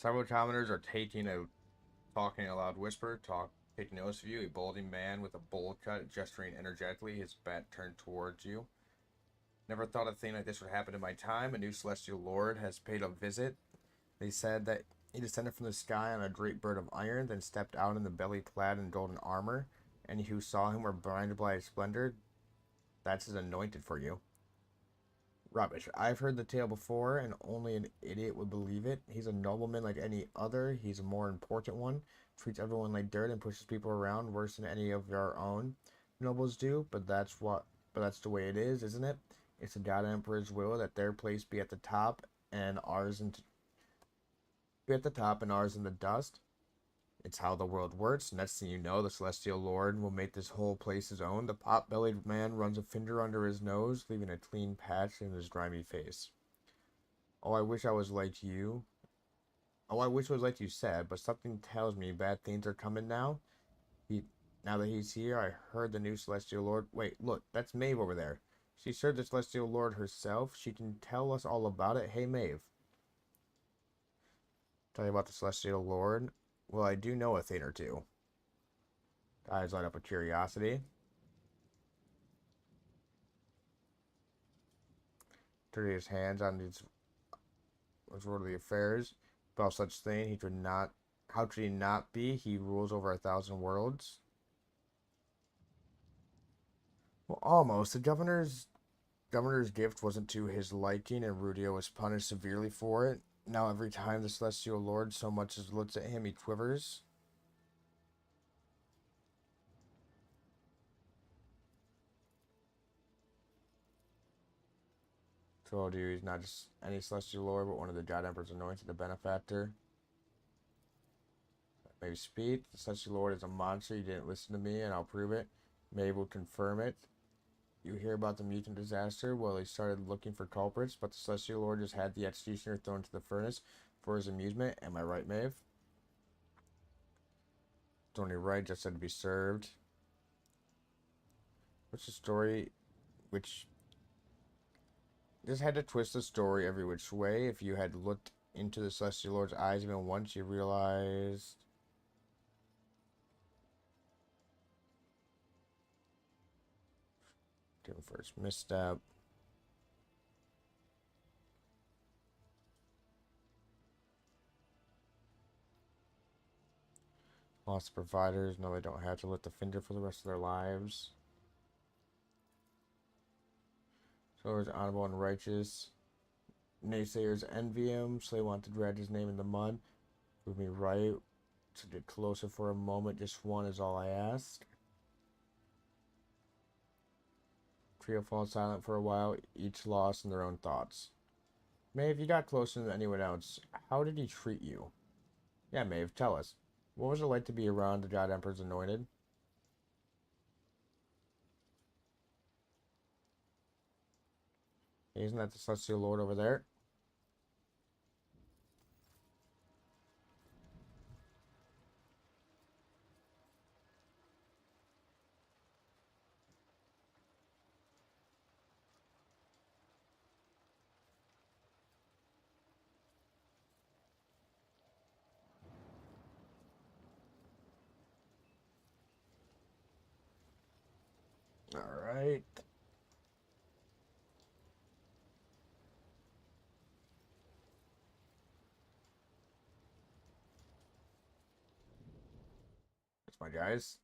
Cybercommoners are talking a loud whisper, taking notice of you. A balding man with a bowl cut, gesturing energetically, his back turned towards you. Never thought a thing like this would happen in my time. A new celestial lord has paid a visit. They said that he descended from the sky on a great bird of iron, then stepped out in the belly clad in golden armor. Any who saw him were blinded by his splendor. That's his anointed for you. Rubbish. I've heard the tale before, and only an idiot would believe it. He's a nobleman like any other. He's a more important one. Treats everyone like dirt and pushes people around worse than any of our own nobles do. But that's the way it is, isn't it? It's the God Emperor's will that their place be at the top and ours in the dust. It's how the world works. Next thing you know, the Celestial Lord will make this whole place his own. The pot-bellied man runs a finger under his nose, leaving a clean patch in his grimy face. Oh, I wish I was like you. Oh, I wish it was like you said, but something tells me bad things are coming now. Now that he's here, I heard the new Celestial Lord. Wait, look, that's Maeve over there. She served the Celestial Lord herself. She can tell us all about it. Hey, Maeve. Tell you about the Celestial Lord? Well, I do know a thing or two. Eyes light up with curiosity. Turning his hands on his worldly affairs. About such thing, he could not. How could he not be? He rules over 1,000 worlds. Well, almost. The governor's gift wasn't to his liking, and Rudio was punished severely for it. Now every time the Celestial Lord so much as looks at him, he quivers. Told you he's not just any Celestial Lord, but one of the God Emperor's anointed, a benefactor. Maybe speak. The Celestial Lord is a monster. You didn't listen to me, and I'll prove it. Maeve will confirm it. You hear about the mutant disaster? Well, he started looking for culprits, but the Celestial Lord just had the executioner thrown into the furnace for his amusement. Am I right, Maeve? It's only right, just said to be served. What's the story? Which just had to twist the story every which way. If you had looked into the Celestial Lord's eyes even once, you realized. Give him first misstep. Lost providers. No, they don't have to lift the finger for the rest of their lives. So is honorable and righteous. Naysayers envy him, so they want to drag his name in the mud. Prove me right. To get closer for a moment, just one is all I ask. Trio falls silent for a while, each lost in their own thoughts. Maeve, you got closer than anyone else. How did he treat you? Yeah, Maeve, tell us. What was it like to be around the God Emperor's anointed? Isn't that the Celestial Lord over there? Alright. That's my guys.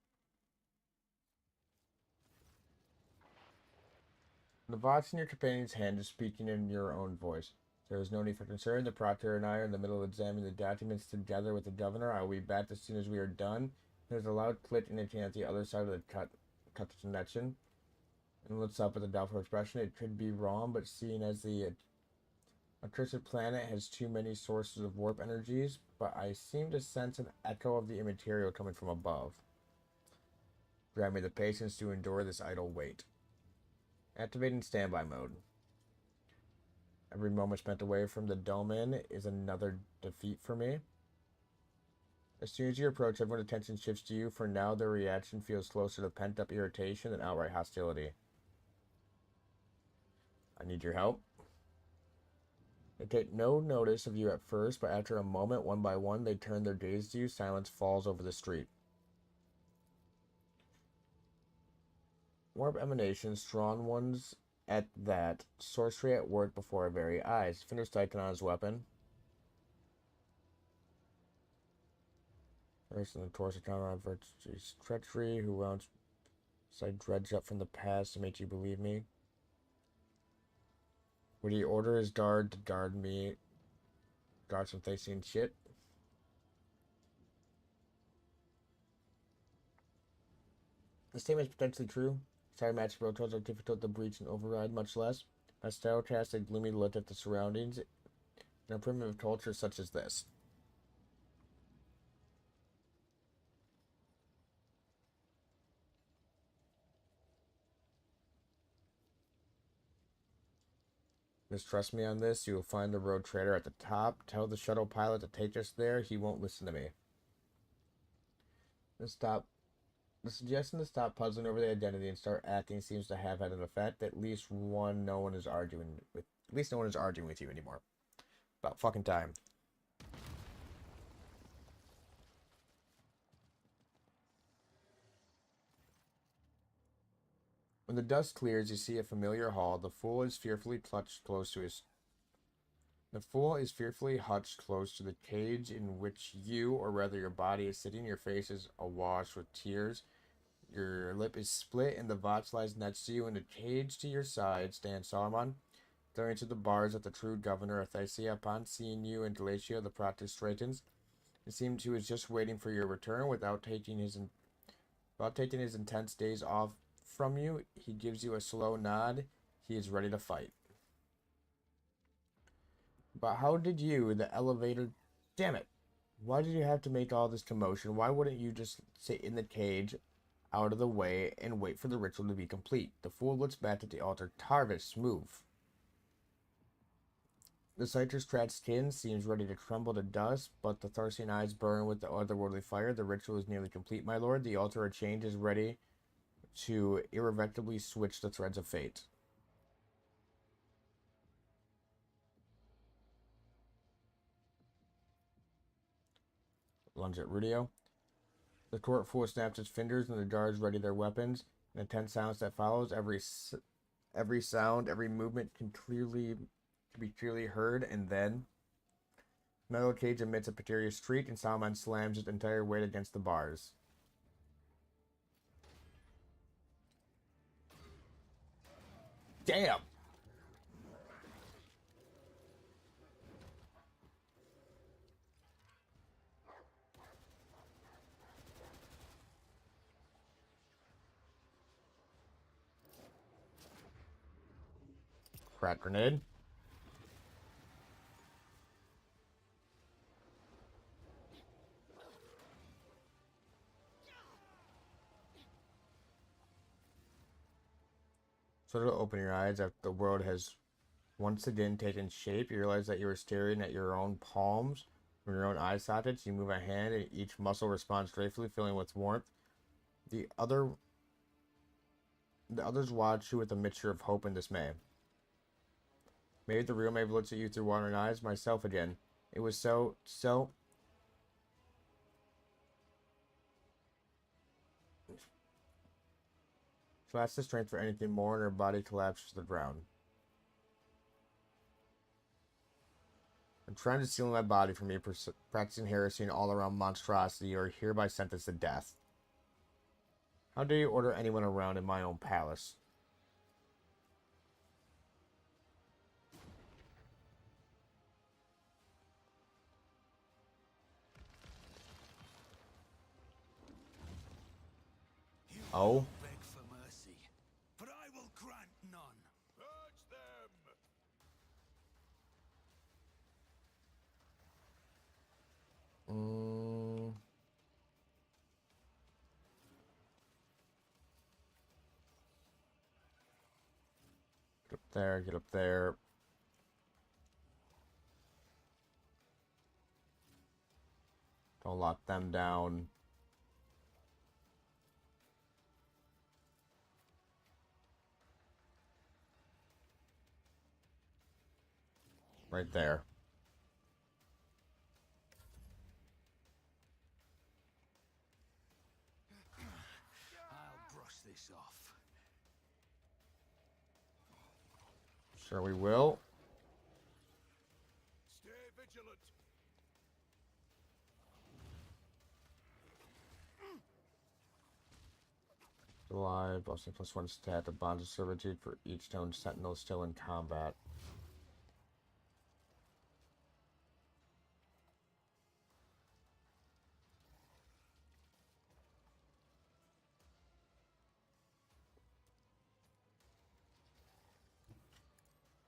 The voice in your companion's hand is speaking in your own voice. There is no need for concern. The proctor and I are in the middle of examining the documents together with the governor. I will be back as soon as we are done. There's a loud click indicating at the other side of the cut the connection. And looks up with a doubtful expression. It could be wrong, but seeing as the accursed planet has too many sources of warp energies, but I seem to sense an echo of the immaterial coming from above. Grant me the patience to endure this idle wait. Activating standby mode. Every moment spent away from the domain is another defeat for me. As soon as you approach, everyone's attention shifts to you. For now, their reaction feels closer to pent-up irritation than outright hostility. I need your help. They take no notice of you at first, but after a moment, one by one, they turn their gaze to you. Silence falls over the street. Warp emanations, strong ones at that. Sorcery at work before our very eyes. Finger striking on his weapon. First in the torso counter on Virtue's treachery, who else I dredge up from the past to make you believe me. Would he order his guard to guard me? Guard some facing shit? The statement is potentially true. Sorry, match protocols are difficult to breach and override, much less. Pastel casts a gloomy look at the surroundings in a primitive culture such as this. Mistrust me on this. You will find the road trader at the top. Tell the shuttle pilot to take us there. He won't listen to me. The suggestion to stop puzzling over the identity and start acting seems to have had an effect. At least no one is arguing with you anymore. About fucking time. When the dust clears, you see a familiar hall. The fool is fearfully hutched close to the cage in which you, or rather your body, is sitting. Your face is awash with tears. Your lip is split, and the Vox lies next to you. In the cage to your side stands Saruman, staring to the bars at the true governor of Thysia. Upon seeing you and Galatia, the proctor straightens. It seems he was just waiting for your return. Without taking his intense days off from you, he gives you a slow nod. He is ready to fight. But how did you, the elevator... Damn it! Why did you have to make all this commotion? Why wouldn't you just sit in the cage, out of the way, and wait for the ritual to be complete? The fool looks back at the altar. Tarvis, move. The Citrus Trat's skin seems ready to crumble to dust, but the Tharsian eyes burn with the otherworldly fire. The ritual is nearly complete, my lord. The altar of change is ready to irrevocably switch the threads of fate. Lunge at Rudio. The court fool snaps its fingers and the guards ready their weapons. In the tense silence that follows, every sound, every movement can be clearly heard, and then metal cage emits a peculiar shriek, and Saruman slams its entire weight against the bars. Damn! Crack grenade. Sort of open your eyes after the world has once again taken shape. You realize that you are staring at your own palms from your own eye sockets. You move a hand and each muscle responds gratefully, filling with warmth. The others watch you with a mixture of hope and dismay. Maybe the real Maeve looks at you through wandering eyes. Myself again. It was so... She lacks the strength for anything more, and her body collapses to the ground. I'm trying to seal my body from me, practicing heresy and all-around monstrosity. You are hereby sentenced to death. How dare you order anyone around in my own palace? Oh? Beg for mercy, but I will grant none. Purge them! Get up there, get up there. Don't lock them down. Right there. I'll brush this off. Sure we will. Stay vigilant. Alive, Boston +1 stat, the bonds of servitude for each stone sentinel still in combat.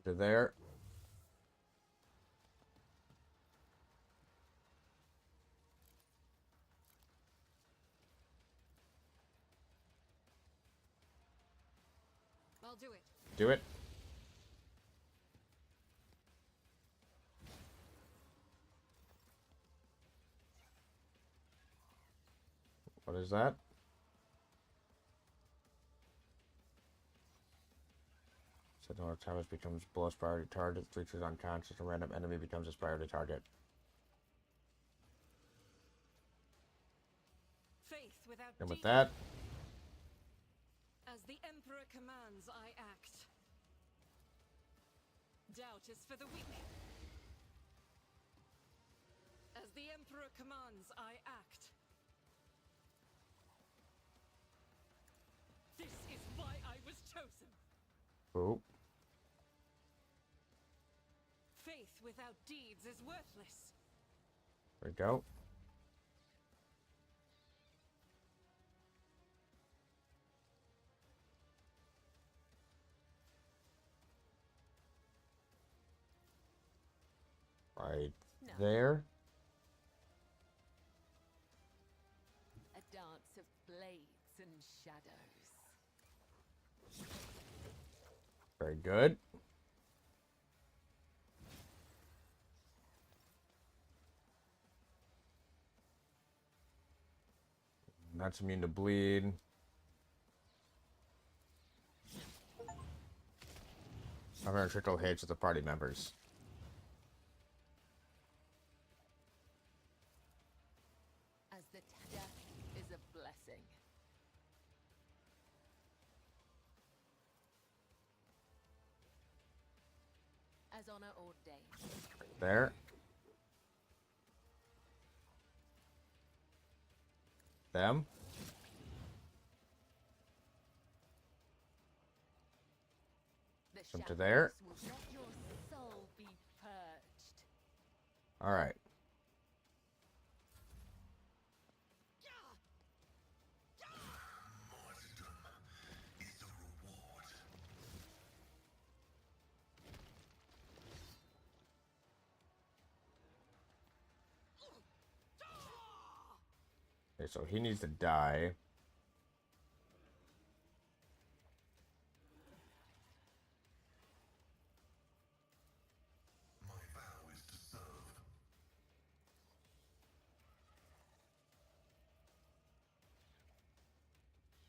To there. I'll do it. Do it. What is that? Sentinel Towers becomes Blow's priority target. Creatures unconscious. A random enemy becomes its priority target. Faith without And with deed. that, As the Emperor commands, I act. Doubt is for the weak. As the Emperor commands, I act. This is why I was chosen. boop. Faith without deeds is worthless. There we go. Right No. there. A dance of blades and shadows. Very good. That's immune to bleed. I'm gonna trickle hits with the party members. As the death is a blessing. As honor ordained. There. Them. The Jump to there. shadows will let your soul be purged. All right. Martyrdom is the reward. Okay, so he needs to die. My vow is to serve.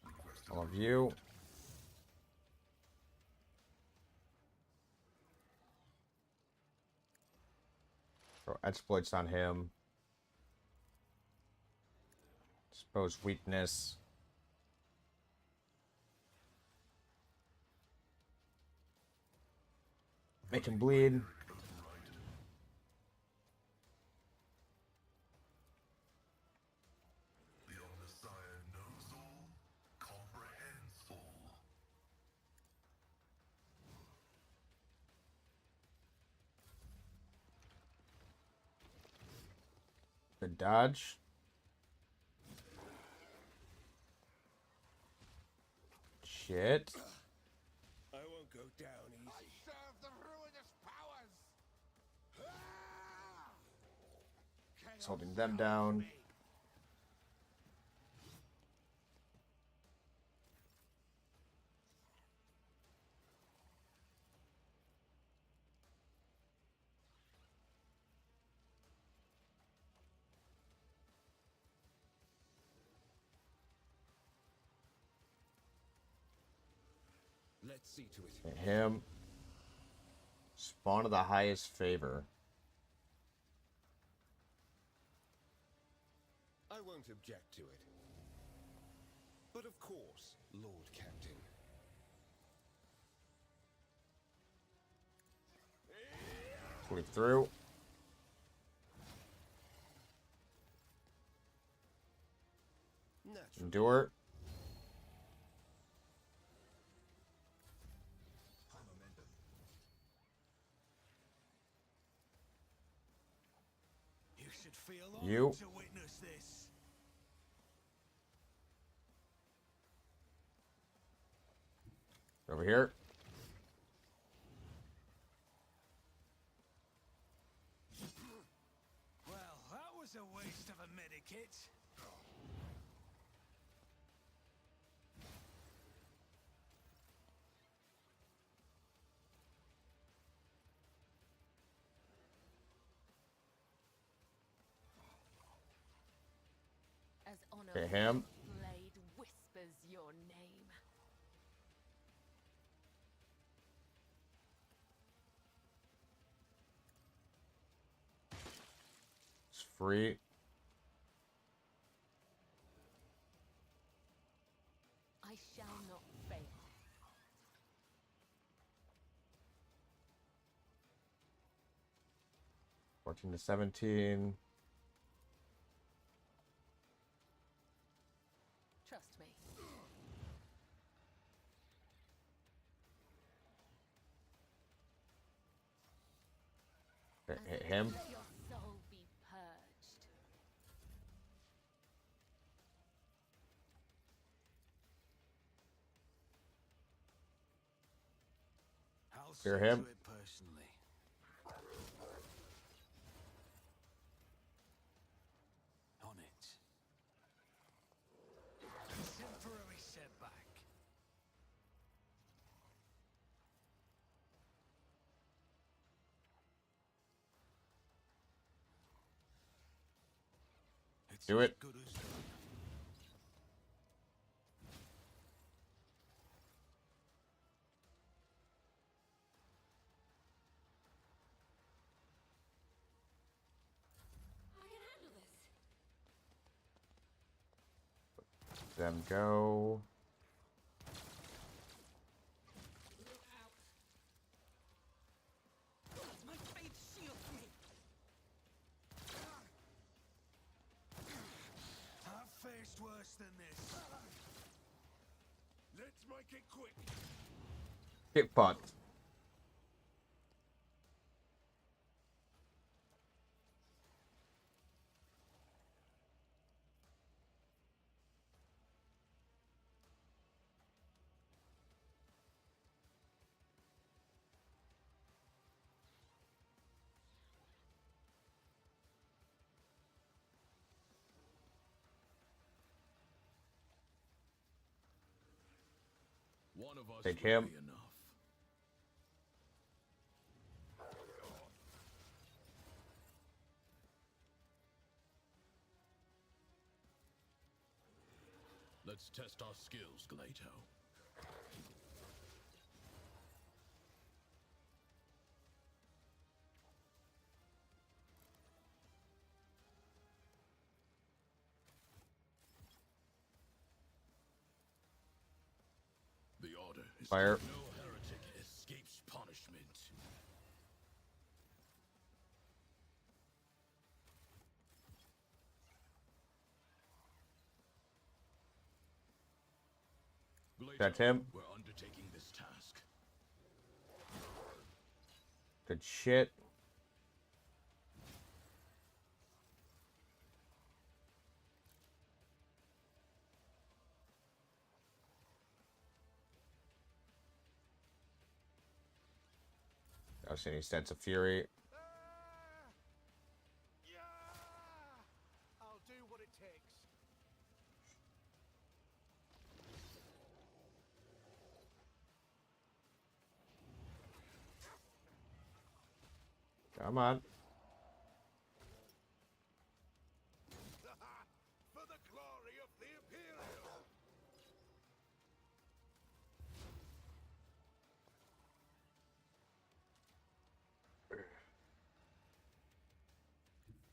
Request All of you. Throw exploits on him. Expose weakness. Make him bleed. The Omnissiah knows all, comprehends all. Good dodge. Shit. I won't go down easy. I serve the ruinous powers. He's holding them down. Let's see to it. And him. Spawn of the highest favor. I won't object to it. But of course, Lord Captain. Sweep through. Natural. Endure. You should feel You. honored to witness this. Over here. That's a waste of a medikit. As honor Okay, him. blade whispers your name. It's free. I shall not fail. 14 to 17. Trust me. Him. Let your soul be purged. I'll Hear see him. to it personally. On it. Temporary setback. It's Do as it. good as done. I can handle this. Them go. My faith shields me. I've faced worse than this. Let's make it quick. Get fucked. One of us Take will him. be enough. Let's test our skills, Glato. The order is Fire. no heretic escapes punishment. Glato, That's him. we're undertaking this task. Good shit. I've seen any sense of fury. Yeah! I'll do what it takes. Come on. For the glory of the Imperial!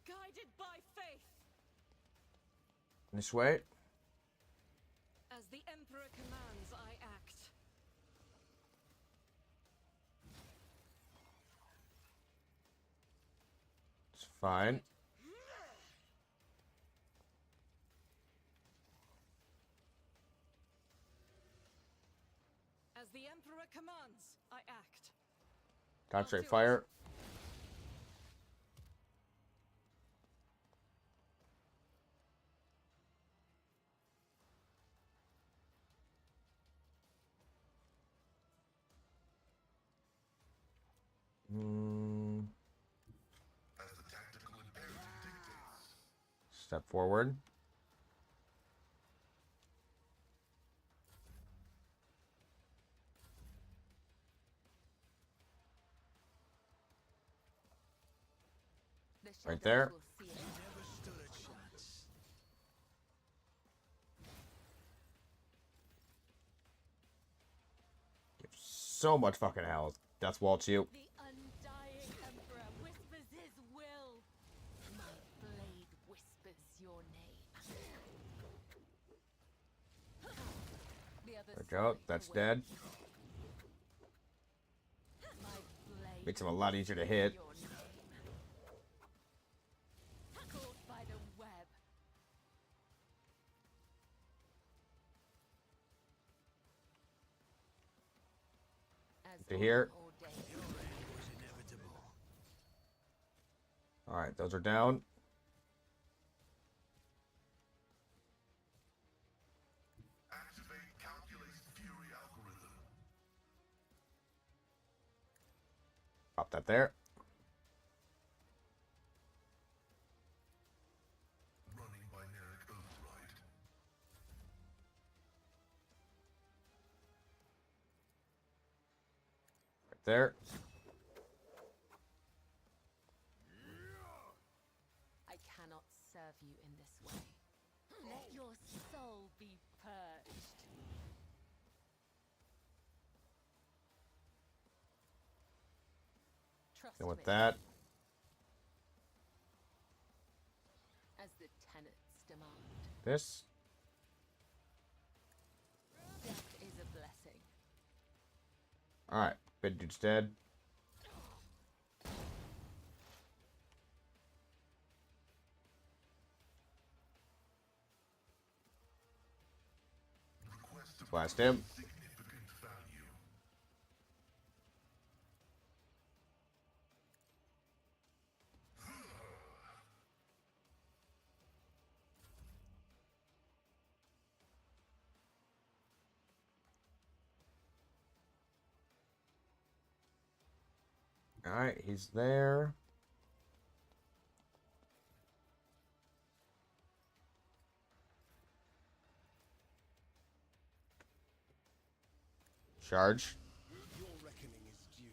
Guided by faith. This way. As the Emperor commands, I act. It's fine. As the Emperor commands, I act. Concentrate do fire. As the tactical imperative dictates. Step forward. The Right shadows there. will see it. Never stood a chance. So much fucking health. Death Waltz you. The undying Emperor whispers his will. My blade whispers your name. The other There we go. side That's will dead. My blade Makes him a lot easier to hit. your name. Caught by the web. as To here. ordained. Your end was inevitable. Alright, those are down. Activate calculated fury algorithm. Pop that there. Running binaric override. Right there. I cannot serve you in this way. Let your soul be purged. Trust And with me, that, as the tenets demand. this. Death is a blessing. Alright, big dude's dead. Request to Blast him. significant value. Alright, he's there. Charge. Your reckoning is due.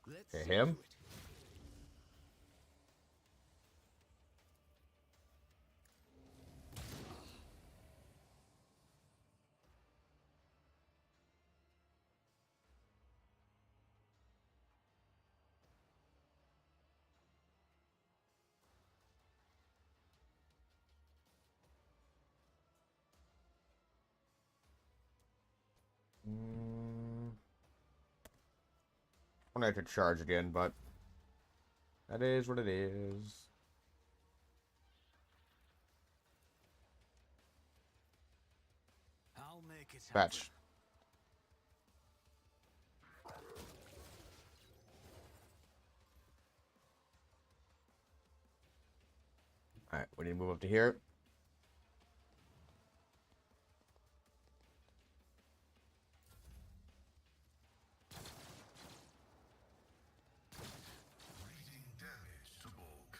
Let's Okay, see him. to it. I'm gonna have to charge again, but that is what it is. I'll make it happen. Batch. Alright, we need to move up to here. Reading damage to bulk.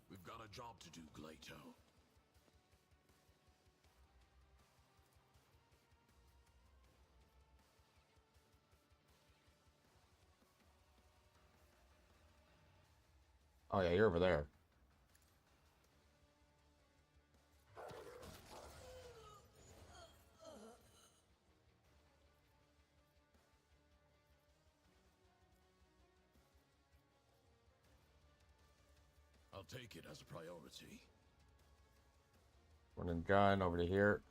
We've got a job to do, Glato. Oh yeah, you're over there. I'll take it as a priority. Running gun over to here.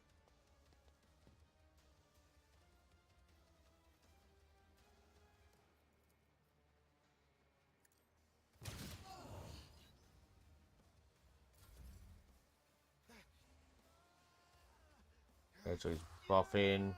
Okay, so he's buffing.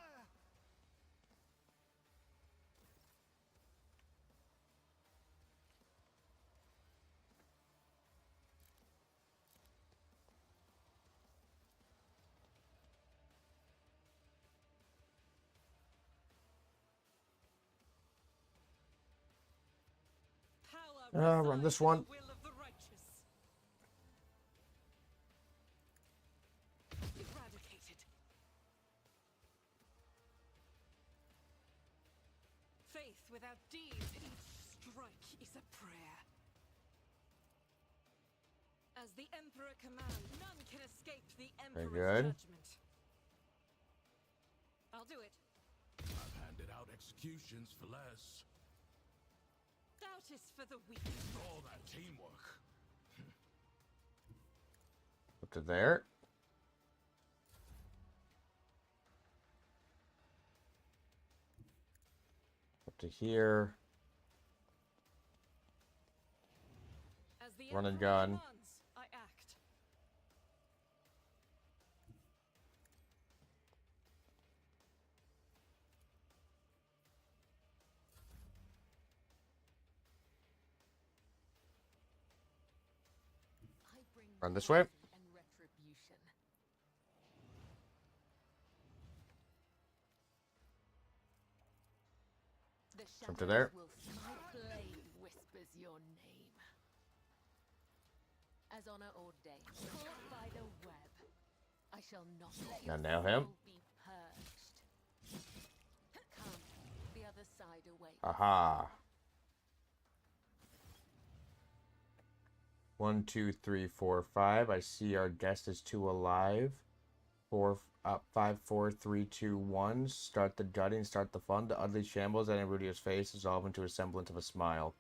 Run this one. The will of the righteous. Eradicated. Faith without deeds, each strike is a prayer. As the Emperor commands, none can escape the Emperor's good. judgment. I'll do it. I've handed out executions for less. Doubt is for the weak. All that teamwork. Up to there. Up to here. As the Run and Emperor gun. commands, I act. I bring Run this way. mercy and retribution. The Up to there. shadows will see my blade whispers your name. As honor ordained, caught by the web, I shall not let Now your nail him. soul be purged. Come, the other side awaits. Aha. 1, 2, 3, 4, 5. I see our guest is 2 alive. 5, 4, 3, 2, 1. Start the gutting, start the fun. The ugly shambles at Erudio's face dissolve into a semblance of a smile.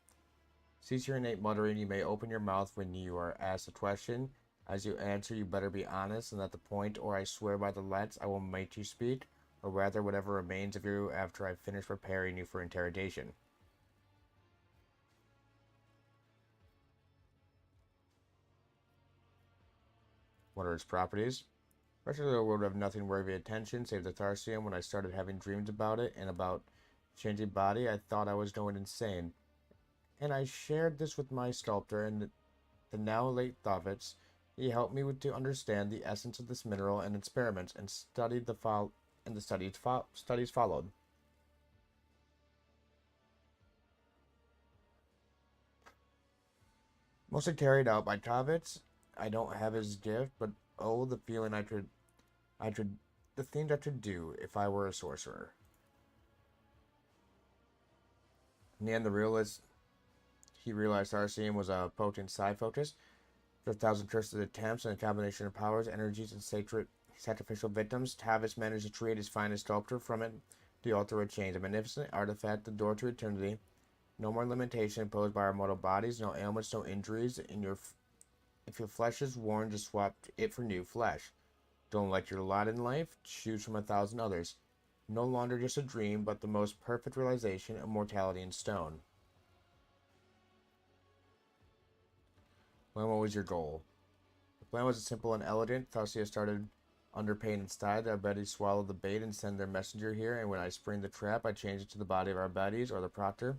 Cease your innate muttering. You may open your mouth when you are asked a question. As you answer, you better be honest and at the point, or I swear by the lets I will make you speak, or rather whatever remains of you after I finish preparing you for interrogation. What are its properties? The rest of the world would have nothing worthy of attention save the Tharsium. When I started having dreams about it and about changing body, I thought I was going insane. And I shared this with my sculptor and the now late Thavits. He helped me to understand the essence of this mineral and experiments, and studied the studies followed. Mostly carried out by Tavits. I don't have his gift, but oh, the feeling the things I could do if I were a sorcerer. In the end, he realized Arceum was a potent side focus. For 1,000 cursed attempts and a combination of powers, energies, and sacrificial victims, Tavis managed to create his finest sculpture from it. The altar would change, a magnificent artifact, the door to eternity. No more limitation imposed by our mortal bodies, no ailments, no injuries. If your flesh is worn, just swap it for new flesh. Don't like your lot in life? Choose from 1,000 others. No longer just a dream, but the most perfect realization of mortality in stone. When what was your goal? The plan was simple and elegant. Thalia started under pain inside. Our Betty swallowed the bait and sent their messenger here, and when I spring the trap, I change it to the body of our Betty's, or the proctor,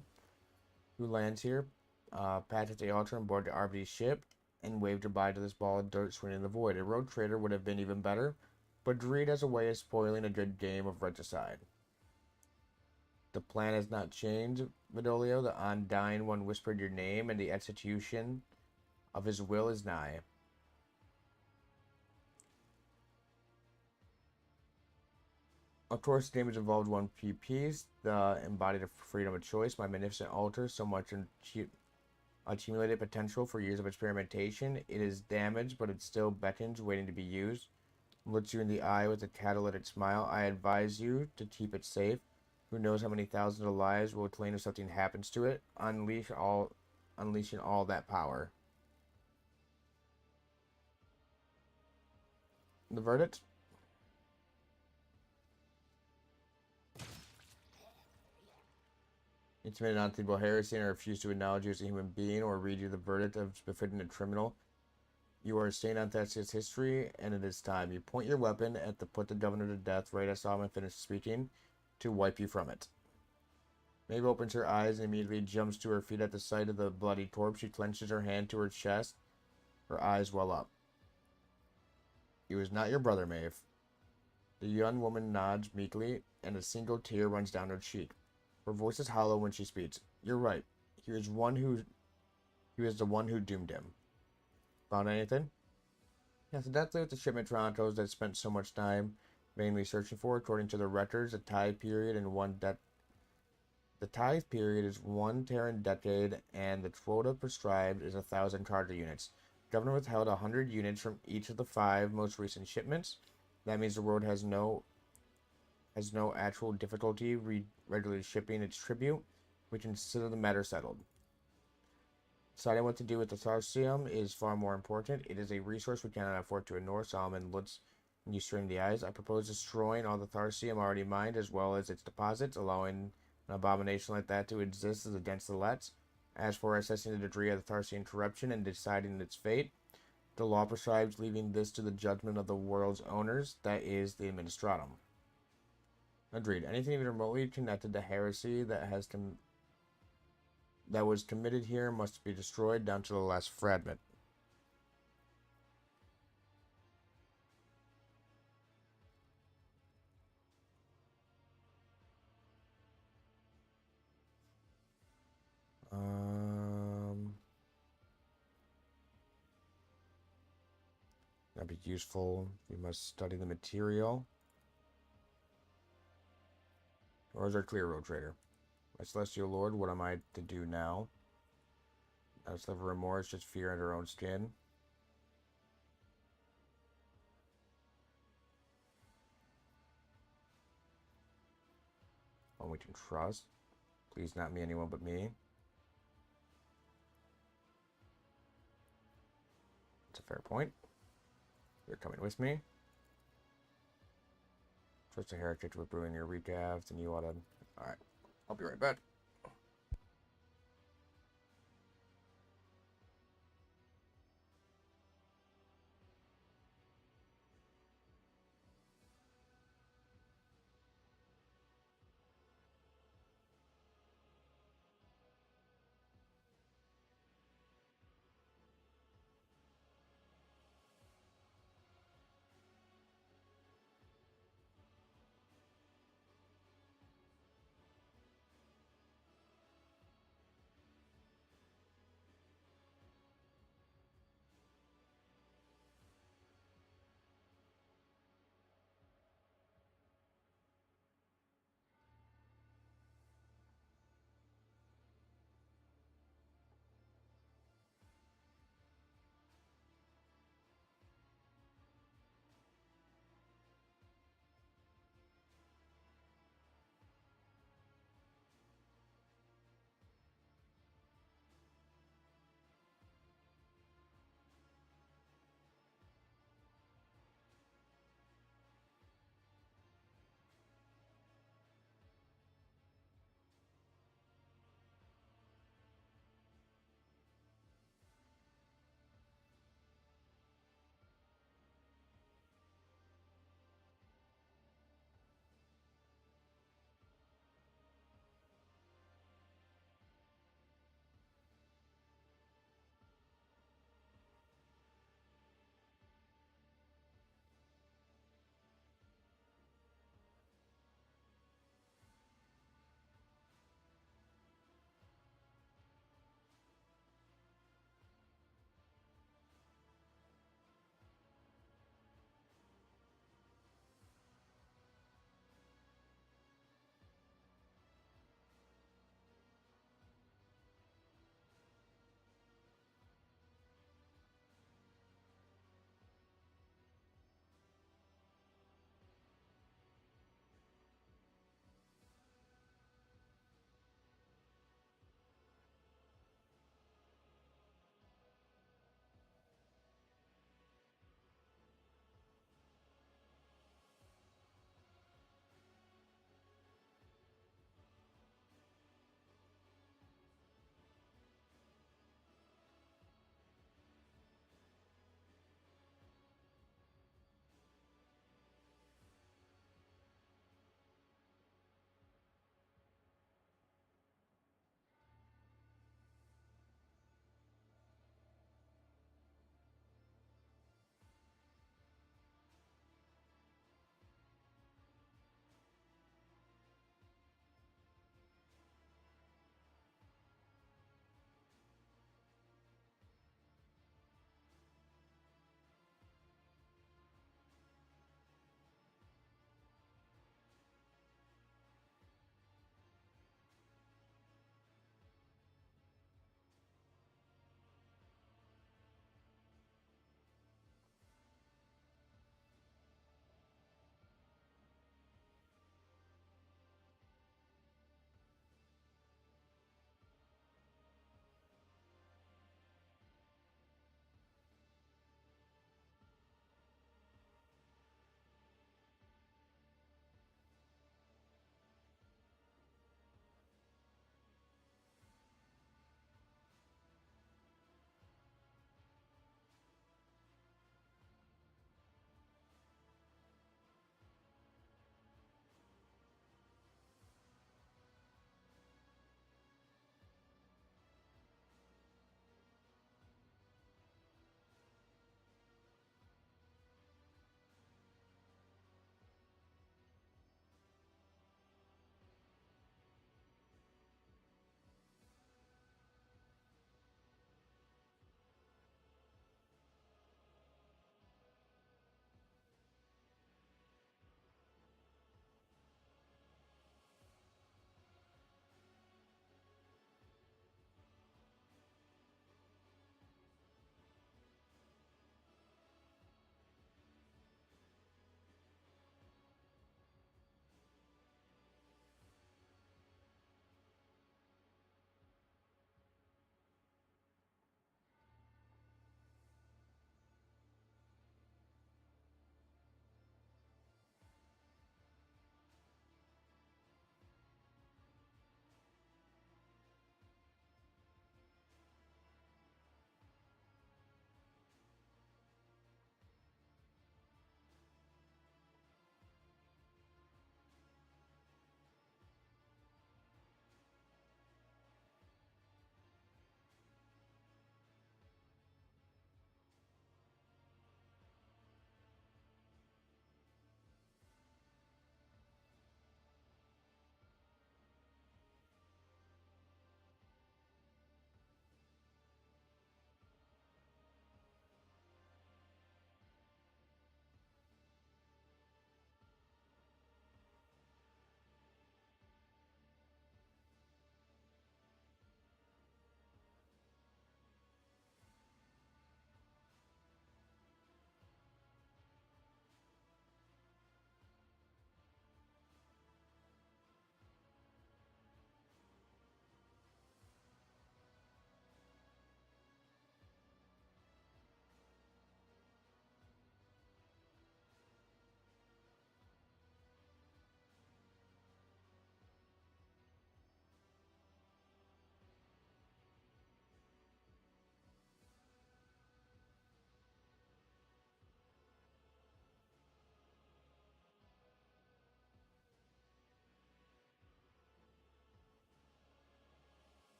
who lands here, patched at the altar on board the RBD ship, and waved goodbye to this ball of dirt swinging in the void. A rogue trader would have been even better, but greed has a way of spoiling a good game of regicide. The plan has not changed, Vidolio. The undying one whispered your name, and the execution of his will is nigh. Of course, the game has involved one key piece, the embodied freedom of choice, my magnificent altar, so much accumulated potential for years of experimentation. It is damaged, but it still beckons, waiting to be used. Looks you in the eye with a catalytic smile. I advise you to keep it safe. Who knows how many thousands of lives will claim if something happens to it? Unleashing all that power. The verdict? You committed unthinkable heresy and refuse to acknowledge you as a human being or read you the verdict of befitting a criminal. You are a stain on Thessia's history, and it is time. You point your weapon at put the governor to death right as Solomon finished speaking, to wipe you from it. Maeve opens her eyes and immediately jumps to her feet at the sight of the bloody corpse. She clenches her hand to her chest. Her eyes well up. He was not your brother, Maeve. The young woman nods meekly, and a single tear runs down her cheek. Her voice is hollow when she speaks. You're right. He is one who He was the one who doomed him. Found anything? Yes, definitely with the shipment Torontos that spent so much time mainly searching for. According to the records, the tithe period is 1 Terran decade, and the quota prescribed is 1,000 cargo units. The governor withheld 100 units from each of the 5 most recent shipments. That means the world has no actual difficulty regularly shipping its tribute. We consider the matter settled. Deciding what to do with the Tharsium is far more important. It is a resource we cannot afford to ignore. Solomon looks you straight in the eyes. I propose destroying all the Tharsium already mined, as well as its deposits, allowing an abomination like that to exist is against the Letts. As for assessing the degree of the Tharsian corruption and deciding its fate, the law prescribes leaving this to the judgment of the world's owners, that is, the Administratum. Agreed. Anything even remotely connected to heresy that was committed here must be destroyed down to the last fragment. That'd be useful. We must study the material. Or is our clear road trader? My celestial lord, what am I to do now? That's never remorse, just fear under our own skin. One we can trust. Please not me, anyone but me. That's a fair point. You're coming with me. Trust a heritage with brewing your recavs, and you ought to... Alright. I'll be right back.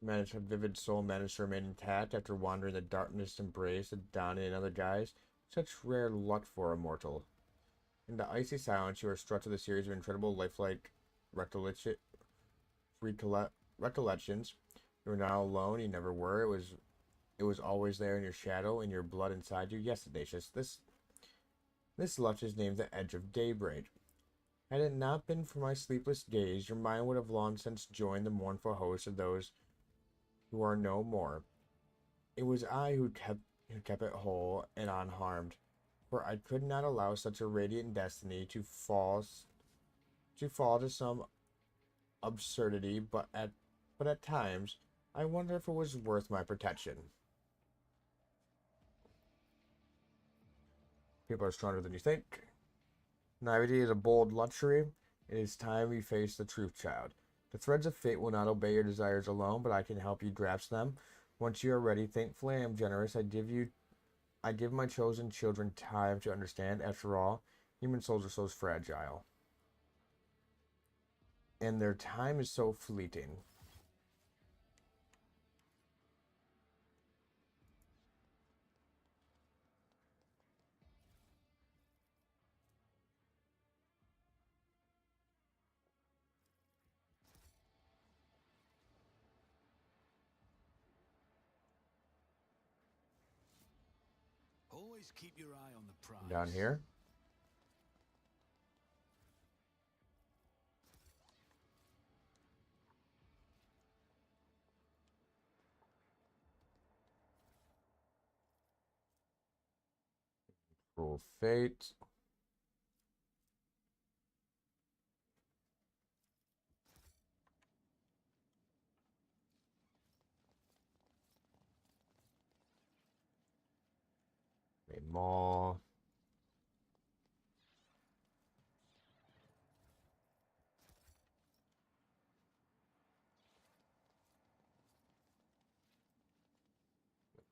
Managed her vivid soul managed to remain intact after wandering the darkness embrace of Donnie and other guys. Such rare luck for a mortal. In the icy silence, you are struck with a series of incredible lifelike recollections. You are not alone. You never were. It was always there in your shadow, in your blood inside you. Yes, Ignatius, this lust is named the Edge of Daybreak. Had it not been for my sleepless gaze, your mind would have long since joined the mournful host of those who are no more. It was I who kept it whole and unharmed, for I could not allow such a radiant destiny to fall to some absurdity. But at times, I wonder if it was worth my protection. People are stronger than you think. Naivety is a bold luxury. It is time we face the truth, child. The threads of fate will not obey your desires alone, but I can help you grasp them. Once you are ready, thankfully I am generous. I give my chosen children time to understand. After all, human souls are so fragile. And their time is so fleeting. Always keep your eye on the prize. Down here. Cruel fate. A mall.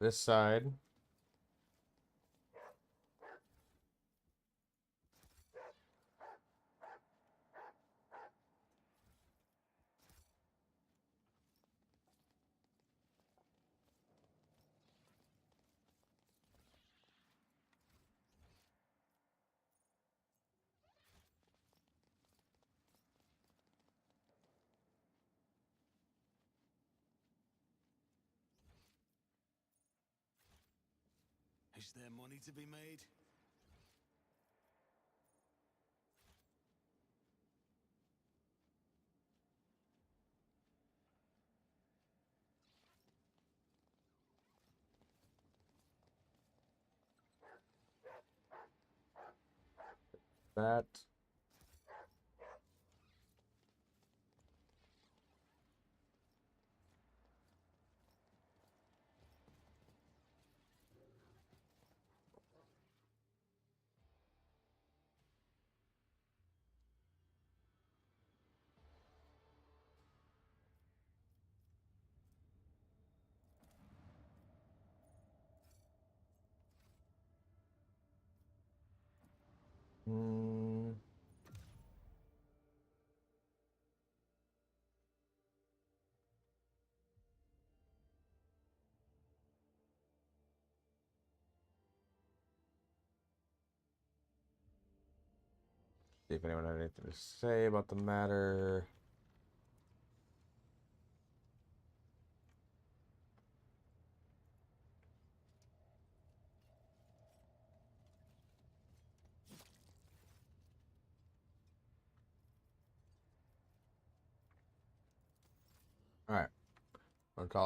This side. Is there money to be made? That. Hmm. See if anyone had anything to say about the matter. All right. I'll call it.